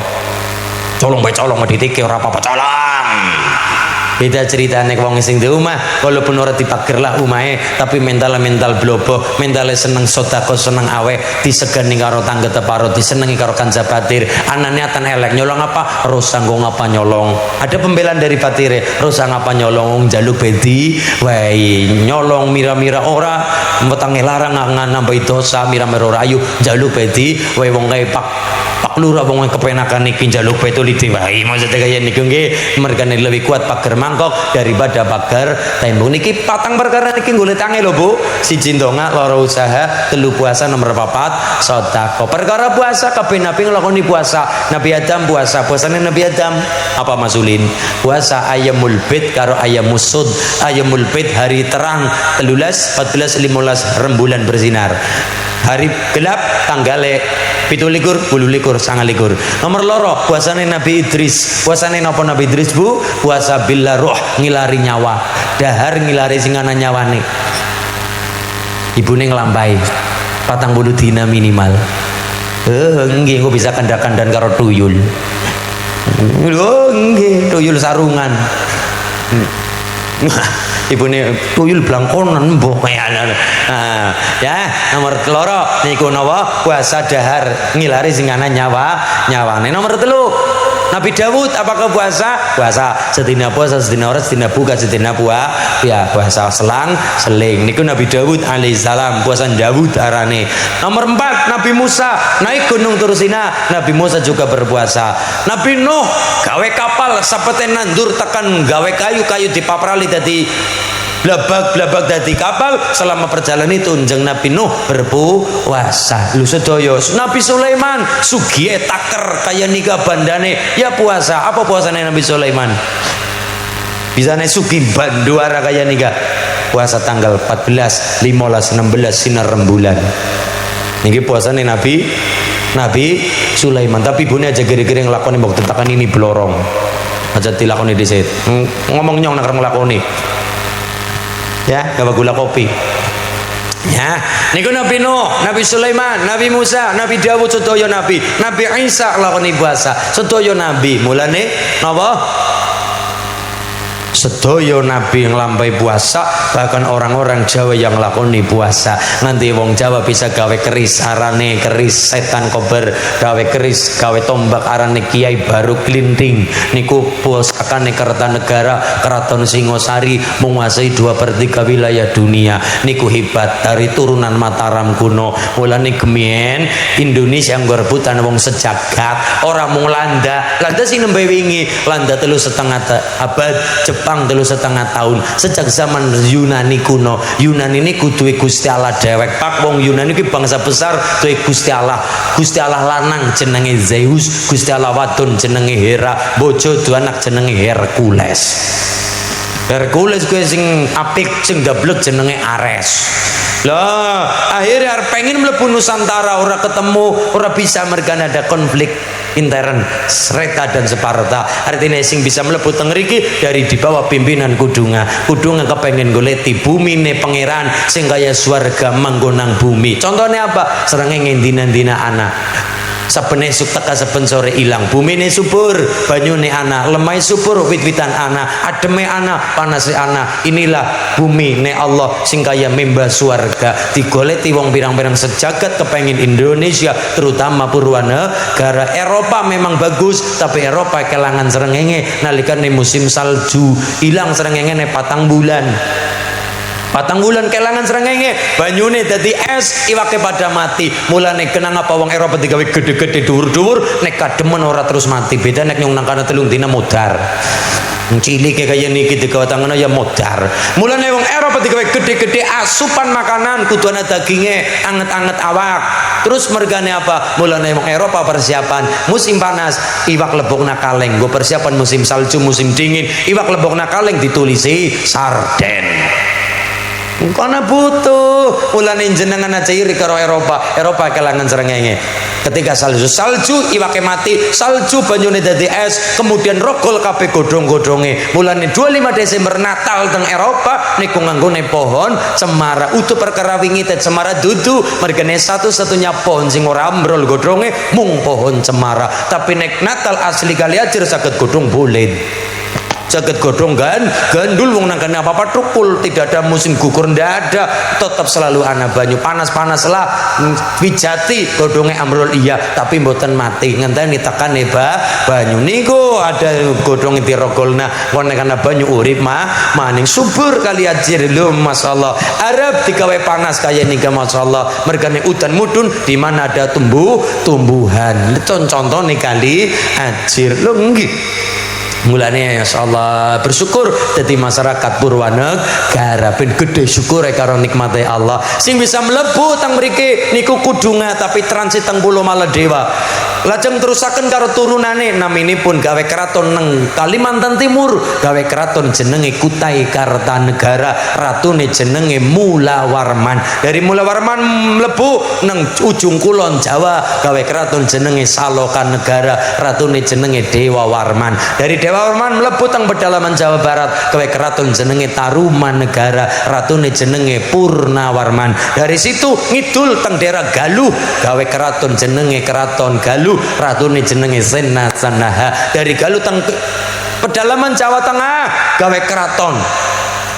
Colong bae colong medit iki ora apa-apa colong. beda ceritane wong sing di omah walaupun ora dipager lah omahe tapi mental blobo mentale seneng sedekah seneng aweh disegani karo tangga teparo disenengi karo kanca batir anane atan elek nyolong apa rusak ngapa nyolong ada pembelaan dari batire rusak ngapa nyolong jaluk bedi wae nyolong mira-mira ora metange larang nambah dosa mira-mira ora ayu jaluk bedi wae wong kae pak lurah wong kepenakan iki njaluk betulite wae maksudnya kaya niku nggih mergane lebih kuat pager mangkok daripada pager tembok niki patang perkara niki golek tangi lho Bu siji ndonga loro usaha telu puasa nomor 4 sedekah perkara puasa kabeh nabi nglakoni puasa Nabi Adam puasane Nabi Adam apa masulin puasa ayamul bid karo ayamus sud ayamul bid hari terang 13 14 15 rembulan bersinar hari gelap tanggale 17 18 19 nomor loro puasane Nabi Idris puasane napa Nabi Idris Bu puasa billah roh ngilari nyawa dahar ngilari sing ana nyawane ibune nglampahi 40 dina minimal nggih engko bisa kandak-kandan karo tuyul nggih tuyul sarungan ibune tuyul blangkonan mbok ya nomor loro niku napa puasa dahar ngilari sing ana nyawane nomor 3 Nabi Dawud apakah puasa sedina puasa sedina ora sedina buka sedina puasa seling niku Nabi Dawud alaihissalam puasa Dawud arane nomor 4 Nabi Musa naik gunung Tursina Nabi Musa juga berpuasa Nabi Nuh gawe kapal sapete nandur tekan gawe kayu dipaprali dadi blabak dadi kapal selama perjalanan itu njeng Nabi Nuh berpuasa lu sedaya Nabi Sulaiman sugie taker kaya nika bandane ya puasa apa puasanya Nabi Sulaiman bisane sugi banduara kaya nika puasa tanggal 14 15 16 sinar rembulan niki puasanya Nabi Sulaiman tapi bune aja gere-gere nglakoni mbok tetakan ini blorong aja dilakoni dhisik ngomong nyong nek nglakoni ya gawa gula kopi ya niku Nabi Nuh Nabi Sulaiman Nabi Musa Nabi Dawud sedaya Nabi Isa lakoni puasa sedaya Nabi mulane napa sedaya Nabi nglampahi puasa bahkan orang-orang Jawa yang lakoni puasa nanti wong Jawa bisa gawe keris arane keris setan kober gawe keris gawe tombak arane Kiai Baru Klinting niku pusakane Kertanegara Keraton Singosari menguasai 2/3 wilayah dunia niku hebat dari turunan Mataram kuno mulane gemien Indonesia nggo rebutan wong sejagat ora mung landa sing nembe wingi landa 3,5 abad Jepang 3,5 tahun sejak zaman Yunani kuno Yunani ini duwe Gusti Allah dewek pak wong Yunani iki bangsa besar duwe Gusti Allah lanang jenenge Zeus Gusti Allah wadon jenenge Hera bojo dua anak jenenge Hercules kuwi sing apik sing gablek jenenge Ares lah akhirnya pengen mlebu Nusantara ora ketemu ora bisa mergane ada konflik intern Sreta dan Sparta artinya sing bisa mlebu teng mriki dari di bawah pimpinan Kudunga kepengen goleti bumi ne pangeran sing kaya swarga manggonang bumi contohnya apa srengenge dina-dina anak saben esuk teka saben sore ilang bumine subur banyune ana lemai subur wit-witan ana ademe ana panase ana inilah bumi ne Allah sing kaya membah swarga digoleti wong pirang-pirang sejagat kepengin Indonesia terutama Purwanegara Eropa memang bagus tapi Eropa kelangan srengenge nalikane musim salju ilang srengenge ne 4 bulan kelangan srengenge banyune dadi es iwake pada mati mulane kenang apa wong Eropa digawe gede-gede dhuwur-dhuwur nek kademen ora terus mati beda nek nyong nang kana 3 dina modar cilike kaya niki digawe tangan ya modar mulane wong Eropa digawe gede-gede asupan makanan kudu ana daginge anget-anget awak terus mergane apa mulane wong Eropa persiapan musim panas iwak lebokna kaleng go persiapan musim salju musim dingin iwak lebokna kaleng ditulisi sarden karena butuh mulane jenengan aja iri karo Eropa kelangan srengenge ketika salju iwake mati salju banyune dadi es kemudian rogol kabeh godhong-godhonge mulane 25 Desember Natal teng Eropa niku nganggone pohon cemara utuh perkara wingi teh cemara dudu mergane satu-satunya pohon sing ora ambrol godhonge mung pohon cemara tapi nek Natal asli kali ajar saged godhong bulet jagat godhong gandul wong nang kene apa-apa tukul, tidak ada musim gugur, ndak ada, tetap selalu ana banyu. Panas-panas lah wijati godhonge amrul iya, tapi mboten mati ngenteni tekane banyu niku ada godhonge dirogolna wong nang ana banyu urip maning subur kali ajir lho masyaallah. Arab digawe panas kaya nika masyaallah, mergane udan mudun di mana ada tumbuhan. Contohnya kali ajir lho nggih. Mulane insyaallah bersyukur dadi masyarakat Purwanegara ben gede syukur karo nikmate Allah. Sing bisa mlebu teng mriki niku kudunga tapi transit teng Pulau Maladewa. Lajeng terusaken karo turunane naminipun gawe keraton neng Kalimantan Timur, gawe keraton jenenge Kutai Kartanegara, ratune jenenge Mula Warman. Dari Mula Warman mlebu neng ujung kulon Jawa, gawe keraton jenenge Salokan Negara, ratune jenenge Dewa Warman. Dari Dewa Warman mlebu teng pedalaman Jawa Barat, gawe keraton jenenge Taruman Negara, ratune jenenge Purnawarman. Dari situ ngidul teng daerah Galuh, gawe keraton jenenge Keraton Galuh, ratune jenenge Senasanaha. Dari Galuh teng pedalaman Jawa Tengah, gawe keraton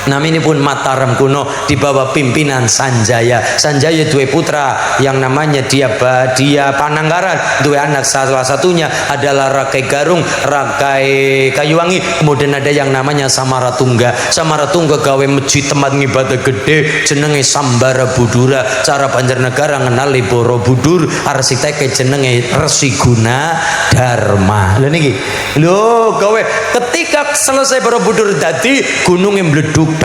naminipun Mataram kuno di bawah pimpinan Sanjaya. Sanjaya dua putra yang namanya dia Pananggaran, dua anak, salah satunya adalah Rakai Garung, Rakai Kayuwangi, kemudian ada yang namanya Samaratungga. Samaratungga gawe masjid tempat ngibadah gede jenenge Sambara Budura, cara Banjarnegara ngenali Borobudur, arsiteknya jenenge Resi Guna Dharma. Lha niki lho gawe ketika selesai Borobudur dadi gunungnya mleduk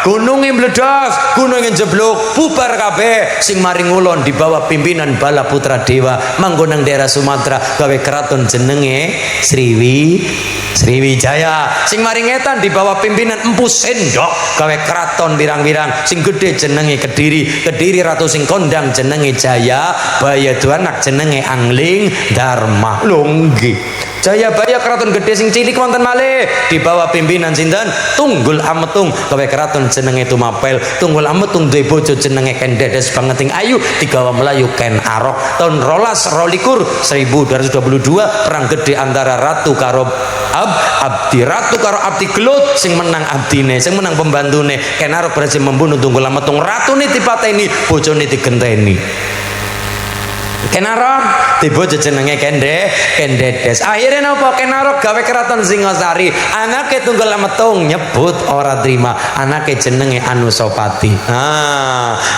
gunungnya meledak, gunungnya jeblok, bubar kabeh. Sing maring ngulon di bawah pimpinan Bala Putra Dewa manggonang daerah Sumatera, gawe keraton jenenge Sriwijaya. Sing maring etan di bawah pimpinan Empu Sendok, gawe keraton birang-birang. Sing gede jenenge Kediri ratu sing kondang jenenge Jaya Baya, dua anak jenenge Angling Dharma. Lho nggih, Jayabaya keraton gede sing cilik wonten malih di bawah pimpinan sinten Tunggul Ametung, gawe keraton jenenge Tumapel. Tunggul Ametung duwe bojo jenenge Ken Dedes Bangeting Ayu, digawa Melayu Ken Arok. Tahun 1222 perang gede antara ratu karo abdi, ratu karo abdi gelut, sing menang abdine, sing menang pembantune. Ken Arok berhasil membunuh Tunggul Ametung, ratune dipateni, bojone digenteni. Ken Arok dibojo jenenge Ken Dedes. Akhirnya napa? Ken Arok gawe keraton Singosari. Anake Tunggul Ametung nyebut ora terima, anake jenenge Anusapati.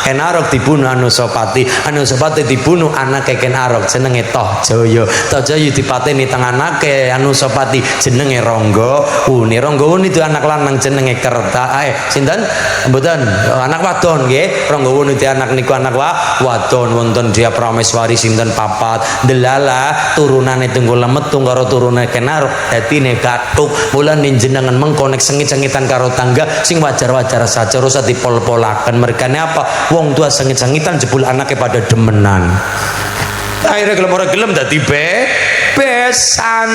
Ken Arok dibunuh Anusapati. Anusapati dibunuh anake Ken Arok jenenge Tohjaya. Tohjaya dipateni teng anake Anusapati jenenge Ranggawuni. Ranggawuni itu anak lanang jenenge sinten? Mboten anak wadon nggih. Ranggawuni itu anak niku anak wadon, wonten dia prameswari sinten papat. Delala turunane Tunggul Ametung karo turunane Ken Arok dadine gathuk. Mulane jenengan mengko nek sengit-sengitan karo tangga sing wajar-wajar saja, ora usah dipol-polaken. Mergane apa? Wong tua sengit-sengitan jebul anake pada demenan. Akhirnya gelem ora gelem dadi besan.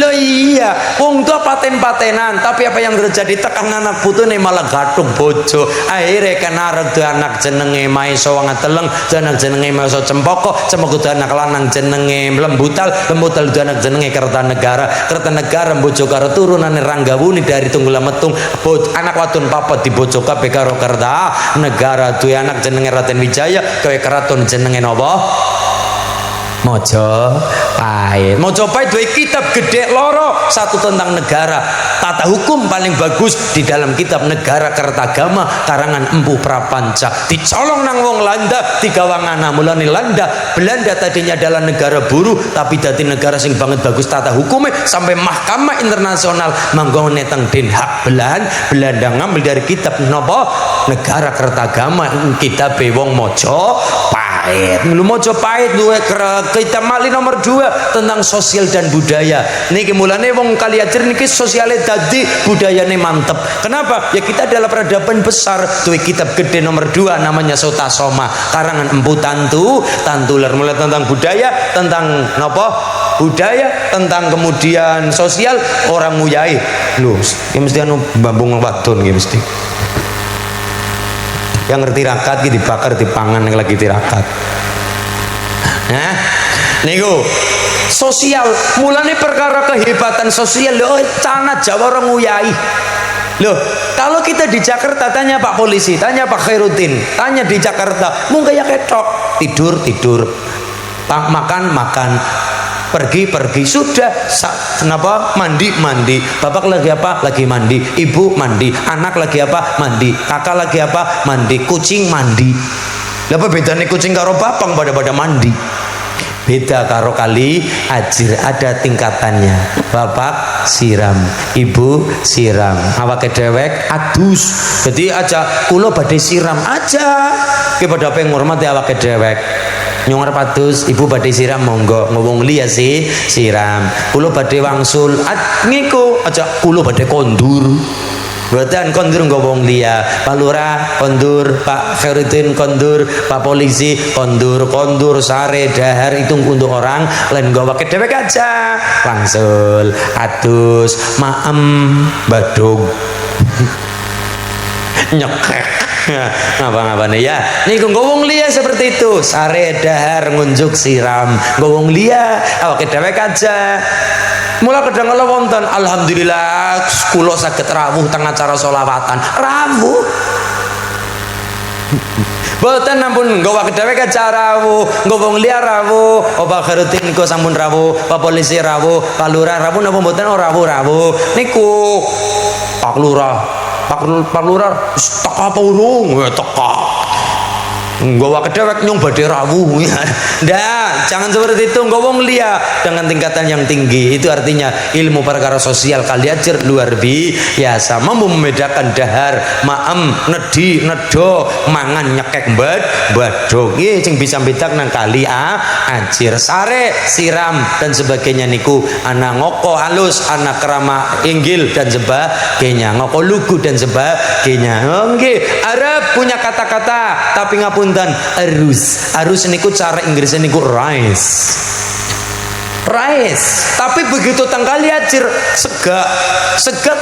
Lo iya, wong tua paten-patenan, tapi apa yang terjadi? Tekan anak putune malah gathuk bojo. Akhirnya Ken Arok tuh anak jenenge Maiso Wangateleng, anak jenenge Maiso Cempoko tuh anak lanang jenenge Lembutal tuh anak jenenge Kertanegara bojo karo turunane Ranggawuni dari Tunggul Ametung. Anak wadon papat dibojo kabeh karo Kertanegara. Duwe anak jenenge Raden Wijaya, gawe keraton jenenge napa? Mojopahit. Mojopahit duwe kitab gede loro, satu tentang negara, tata hukum paling bagus di dalam kitab Negara Kertagama karangan Empu Prapanca. Dicolong nang wong Landa digawangana. Mulane Belanda tadinya adalah negara buruh, tapi dadi negara sing banget bagus tata hukumnya sampai mahkamah internasional manggone teng Den Haag. Belanda ngambil dari kitab napa? Negara Kertagama, kitab wong Mojopahit. Mojopahit duwe kitab Mali nomor 2 tentang sosial dan budaya. Niki mulane wong Kaliajar niki sosiale dadi budayane mantep. Kenapa? Ya kita adalah peradaban besar. Duwe kitab gede nomor 2 namanya Sutasoma karangan Empu Tantuler, mulai tentang budaya, tentang napa? Budaya, tentang kemudian sosial orang nguyai. Lho, ya mesti anu bambung wadon ya mesti. Yang ngerti rakat iki dibakar dipangan yang lagi tirakat. Niku sosial. Mulane perkara kehebatan sosial lho tanah Jawa orang nguyai. Loh, kalau kita di Jakarta tanya Pak Polisi, tanya Pak Khairuddin, tanya di Jakarta, mau kayak ketok, tidur, makan, pergi, sudah. Kenapa? Mandi, bapak lagi apa? Lagi mandi, ibu mandi, anak lagi apa? Mandi, kakak lagi apa? Mandi, kucing mandi. Apa bedanya kucing karo bapak pada mandi? Beda karo kali ajir, ada tingkatannya. Bapak siram, ibu siram, awake dewek adus. Jadi aja kula badhe siram aja. Ki padha pengen ngurmati awake dewek. Nyuwun padus, ibu badhe siram monggo, ngomong liya sih siram. Kula badhe wangsul, ngiku aja kula badhe kondur. Buatan kondur ngomong dia, Pak Lurah kondur, Pak Khairuddin kondur, Pak Polisi kondur, sare dahar itu untuk orang lain gawa ke dewek aja, wangsul, atus, maem, badung, nyekek. Ngapa nih ya? Nih ngomong lia seperti itu, sare dahar ngunjuk siram, ngomong lia, awak dewek aja. Mula kadang kala wonten alhamdulillah kula saged rawuh teng acara sholawatan. Rawuh. Boten ampun nggawa kedhewek acara rawuh, ngomong liya rawuh, Pak Khairuddin niku sampun rawuh, Pak Polisi rawuh, Pak Lurah rawuh napa mboten rawuh niku. Pak Lurah teka apa urung? Teka. Nggawa kedewek nyong badhe rawuh. Ndak, jangan seperti itu. Ngomong liya dengan tingkatan yang tinggi. Itu artinya ilmu perkara sosial kali ajar luar biasa, mampu membedakan dahar, maem, nedi, nedo, mangan, nyekek, badog. Nggih sing bisa bedak nang kali ajir, sare, siram dan sebagainya niku ana ngoko halus, ana kerama inggil dan sebagainya, ngoko lugu dan sebagainya. Nggih, Arab punya kata-kata tapi ngapun dan arus niku cara Inggrisnya niku rice, tapi begitu tangkali ajir sega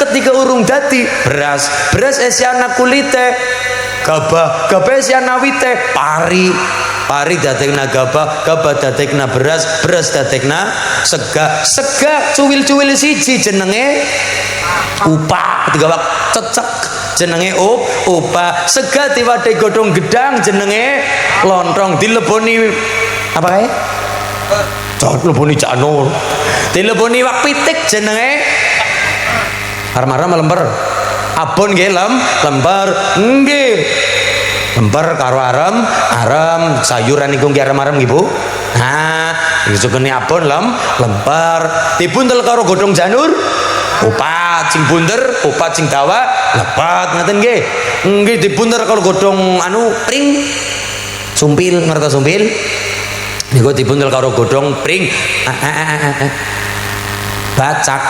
ketika urung dadi beras esiana kulite gabah esiana wite pari dadekna gabah dadekna beras dadekna sega cuwil siji jenenge upah, ketika wak cecek jenenge upah, sega diwadahi godhong gedang jenenge lontong, dileboni apa kae? Dileboni janur, dileboni wak pitik jenenge arep-arep lemper. Abon nggih lemper nggih. Lemper karo arem sayuran niku nggih arem nggih Bu. Nah, iki sugene abon lemper, dibuntel karo godhong janur upat sing bunder, upat sing dawa lepat ngaten nggih. Nggih dibunter kalau godhong pring sumpil, ngertos sumpil niku dibuntel karo godhong pring bacak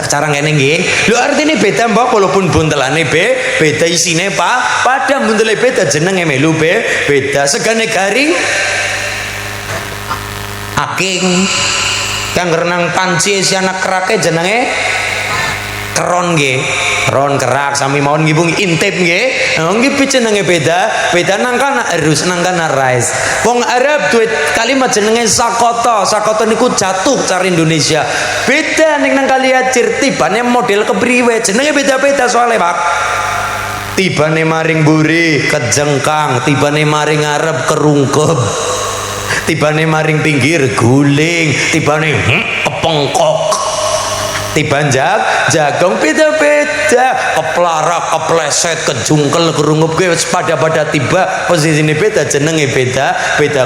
cara ngene nggih. Lho artine beda mbok walaupun buntelane beda isine padha buntele beda jenenge melu beda. Segane garing aking kang renang panci isi anak kerake jenenge keron nggih, keron kerak sami mawon nggih Bu intip nggih. Nggih jenenge beda nang kana arus nang kana rice. Wong Arab duwe kalimat jenenge sakoto niku jatuh cara Indonesia. Beda ning nang kali ajir tibane model kepriwe jenenge beda-beda soalnya Pak. Tibane maring buri kejengkang, tibane maring ngarep kerungkep, tibane maring pinggir guling, tibane kepengkok, tiban jagung beda-beda, keplarak, kepleset, kejungkel, kerungup pada tiba posisinya beda, jenenge beda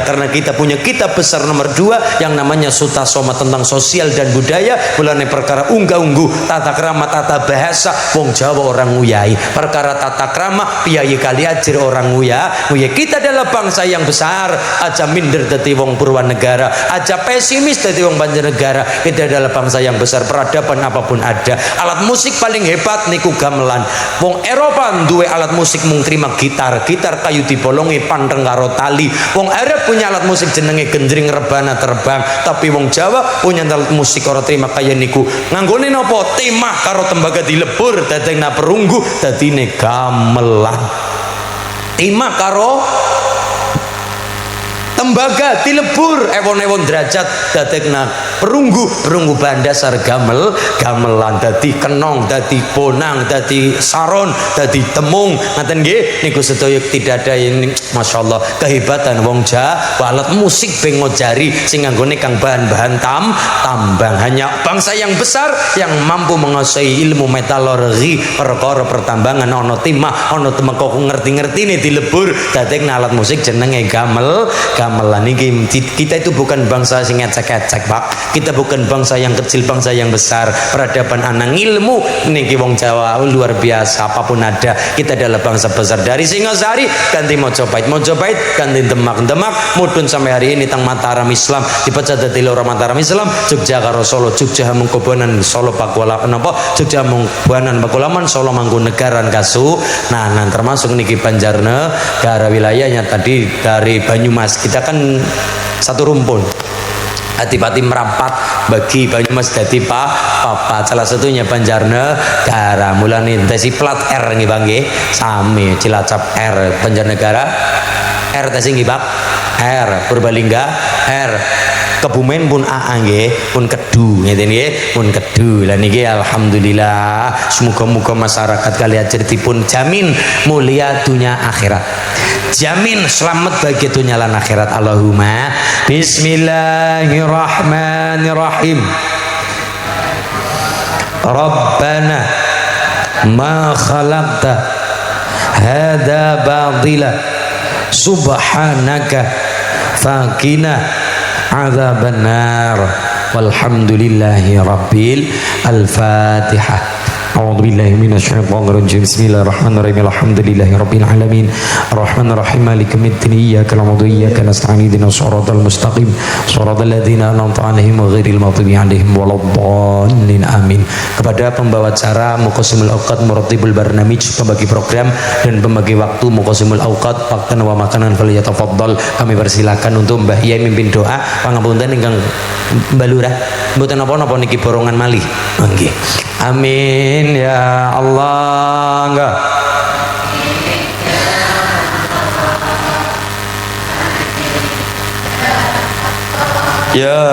karena kita punya kitab besar nomor 2 yang namanya Sutasoma tentang sosial dan budaya. Mulane perkara unggah-ungguh tata krama, tata bahasa wong Jawa orang nguyai, perkara tata krama piyayi kali ajir orang nguyai. Kita adalah bangsa yang besar, aja minder dadi wong Purwanegara, aja pesimis dadi wong Banjarnegara. Kita adalah bangsa yang besar, peradaban apapun ada. Alat musik paling hebat niku gamelan. Wong Eropa duwe alat musik mung terima gitar kayu dibolongi panteng karo tali. Wong Arab punya alat musik jenenge genjring rebana terbang. Tapi wong Jawa punya alat musik ora terima kaya niku. Nganggone napa? Timah karo tembaga dilebur dadekna perunggu dadine gamelan. Timah karo tembaga dilebur ewon-ewon derajat dadekna perunggu banda sar gamelan dadi kenong, dadi bonang, dadi saron, dadi temung. Ngaten nggih niku sedaya tidak ada ini masyaallah kehebatan wong Jawa alat musik bengojari sing nganggone kang bahan-bahan tambang. Hanya bangsa yang besar yang mampu menguasai ilmu metalurgi perkara pertambangan ana timah ana temeko ngerti-ngerti nih dilebur dadekna alat musik jenenge gamelan niki. Kita itu bukan bangsa sing ecek-ecek Pak, kita bukan bangsa yang kecil, bangsa yang besar. Peradaban anak ilmu niki wong Jawa luar biasa. Apapun ada, kita adalah bangsa besar. Dari Singasari ganti Mojopahit ganti Demak mudun sampai hari ini tang Mataram Islam dipecah dadi loro Mataram Islam, Jogja karo Solo, Jogja Mangkubuanan, Solo Pakualaman apa Jogja Mangkubuanan Pakualaman, Solo Mangkunegaran Kasu. Nah termasuk niki Banjarnegara wilayahnya tadi dari Banyumas. Kita kan satu rumpun. Adipati merapat bagi Banyumas dadi papat, salah satunya Banjarnegara. Mulane dasi plat R nggih Bang nggih. Sami Cilacap R, Banjarnegara R dasi nggih Pak. R, Purbalingga R, Kebumen pun AA nggih, pun Kedu ngeten nggih, pun Kedu. Lah niki alhamdulillah semoga-moga masyarakat kalian ceritipun jamin mulia dunia akhirat. Jamin selamat bagi dunia lan akhirat. Allahumma bismillahirrahmanirrahim. Rabbana ma khalaqta hadza batila subhanaka faqina adzabannar walhamdulillahi rabbil al-fatihah. A'udzu billahi minasyaitonir rajim. Bismillahirrahmanirrahim. Alhamdulillahi rabbil alamin. Arrahmanir rahim. Maliki yaumiddin. Iyyaka na'budu wa iyyaka nasta'in. Ihdinas shiratal mustaqim. Shiratal ladzina an'amta 'alaihim ghairil maghdubi 'alaihim waladdallin. Amin. Kepada pembawa acara Muqasimul Auqat Muratibul Barnamij, pembagi program dan pembagi waktu Muqasimul Auqat, pakten wa makanan falyatafaddal. Kami persilakan untuk Mbah Yai mimpin doa pangapunten ingkang Mbah Lurah. Mboten napa-napa niki borongan malih. Nggih. Amin ya Allah. Enggak. Ya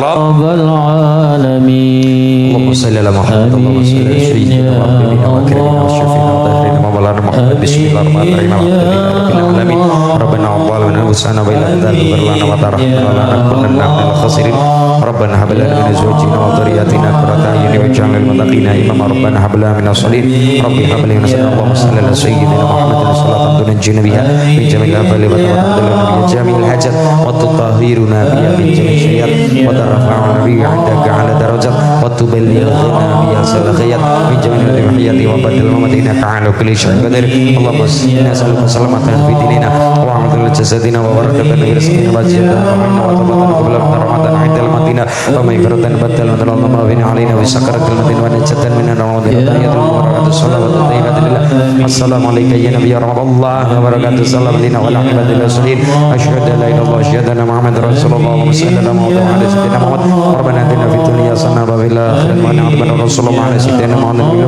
Rabbal Alamin. Allahumma salli ala Muhammad. Allahumma salli ala sayyidina wa habibina wa karimina wa syafiina wa tahrina wa maulana Muhammad. Bismillahirrahmanirrahim. Alhamdulillahi rabbil alamin. Rabbana awwalana usana wa ilana dzalika wa tarahmana wa lana kunna minal khasirin. Rabbana hab lana min azwajina wa dhurriyyatina qurrata a'yunin waj'alna lil muttaqina imama. Rabbana hab lana minas shalihin. Rabbi hab lana Allahumma salli ala sayyidina Muhammadin salatan tunajjina biha min jami'il afali wa tadallana bi jami'il hajat wa tutahhiruna biha min jami'il wa tarfa'una bihi 'indaka 'ala darajat wa tuballighuna biha salahiyat min jami'il rihiyati wa badal mamatina ta'ala kulli syai'in qadir. Allahumma inna nas'aluka salamatan fi dinina wa 'afiyatan jasadina wa barakatan fi rizqina wa jannatan wa minna wa tawbatan qabla rahmatan 'indal matina wa maghfiratan badal Allahumma wa inna 'alaina bi sakaratil matin wa najatan minan nar wa hidayatul barakatuh salawatu tayyibatu lillah. Assalamu alayka ya nabiy rahmatullah wa barakatuh. Assalamu alayna wa rahmatullahi wa barakatuh. Asyhadu an la ilaha illallah wa asyhadu anna muhammadar rasulullah. Allahumma salli ala Muhammad wa ala sayyidina Muhammad. Rabbana atina fid dunya hasanah wa fil akhirati hasanah wa rasulullah ala sayyidina Muhammad wa ala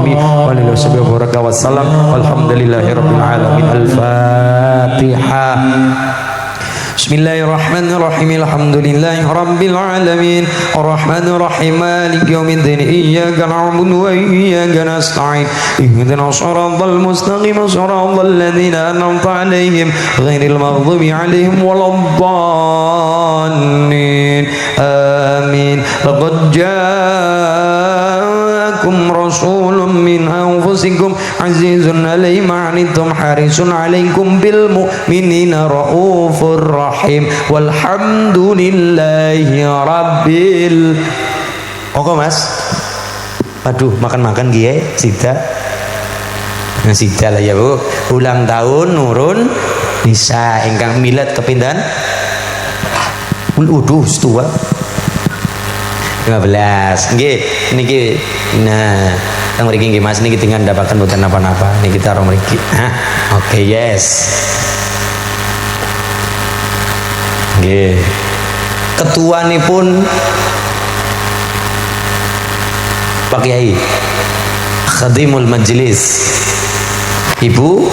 alihi wa sahbihi wa sallam. Walhamdulillahi rabbil alamin. Al-Fatihah. Bismillahirrahmanirrahim. Alhamdulillahi rabbil alamin. Arrahmanir rahim. Maliki yaumiddin. Iyyaka na'budu wa iyyaka nasta'in. Ihdinas shiratal mustaqim. Shiratal ladzina an'amta 'alaihim ghairil maghdubi 'alaihim waladdallin. Amin. Laqad ja'akum rasulun min anfusikum azizun 'alaihi ma 'anittum harisun 'alaikum bil mu'minina raufur rahim. Walhamdulillahi rabbil. Oke Mas. Aduh, makan-makan gie sida. Nah, sida lah ya Bu. Ulang tahun Nurun Nisa ingkang milad kepindan. Uduh, setua 15. Nggih, niki nah, teng mriki nggih Mas niki tinggal dapatkan mboten napa-napa. Niki taruh mriki. Hah? Oke, yes. Nggih. Ketuanipun Pak Kiai Khadimul Majlis. Ibu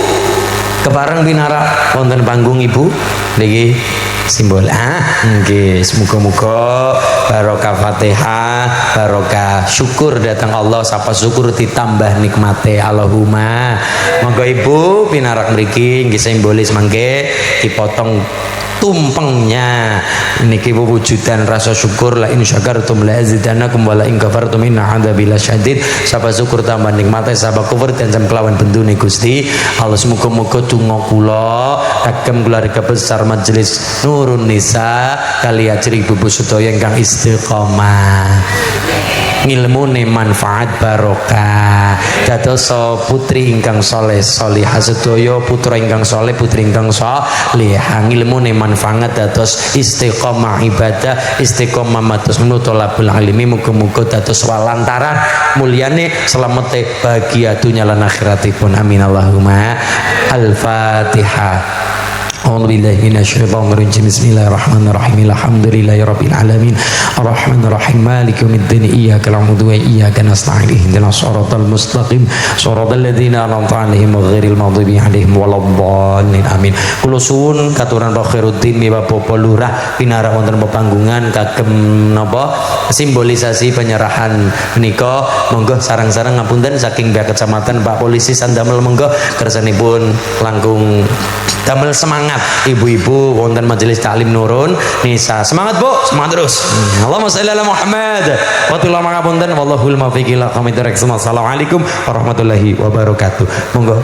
kepareng pinarak wonten panggung Ibu niki simbol nggih muga-muga barokah Fatihah barokah syukur datang Allah sapa syukur ditambah nikmate Allahumma monggo ibu pinarak mriki nggih simbolis mangke dipotong tumpengnya niki wujudan rasa syukur la in syakartum la azidannakum wa la in kafartum inna adzabi lasyadid sapa syukur tambah nikmate sapa kufur dan jam kelawan bendune Gusti Allah muga-muga donga kula kagem keluarga besar majelis Nurun Nisa kali ajri bubu sedaya ingkang istiqomah ngilmune manfaat barokah dados putri ingkang saleh salihah sedaya putra ingkang saleh putri ingkang salihah ngilmune manfaat dados istiqomah ibadah istiqomah matus nutolabul ilmi muga-muga dados walantaran mulyane selamete bahagia dunya lan akhiratipun amin Allahumma al-Fatihah. A'udzubillahi minasyaitonir rajim. Bismillahirrahmanirrahim. Alhamdulillahirabbil alamin. Arrahmanirrahim. Maliki yaumiddin. Iyyaka na'budu wa iyyaka nasta'in. Ihdinas shiratal mustaqim. Shiratal ladzina an'amta 'alaihim ghairil maghdubi 'alaihim waladdallin. Amin. Kula suwun katuran Pak Khairuddin Bapak Lurah pinara wonten pepanggungan kagem napa simbolisasi penyerahan menika monggo sareng-sareng ngapunten saking pihak kecamatan Pak Polisi Sandamel monggo kersanipun langkung damel semangat ibu-ibu wonten majelis taklim Nurun Nisa semangat Bu semangat terus Allahumma sholli ala Muhammad wa tullah mangapunten wallahul muwaffiq ila aqwamit thoriq. Assalamualaikum warahmatullahi wabarakatuh monggo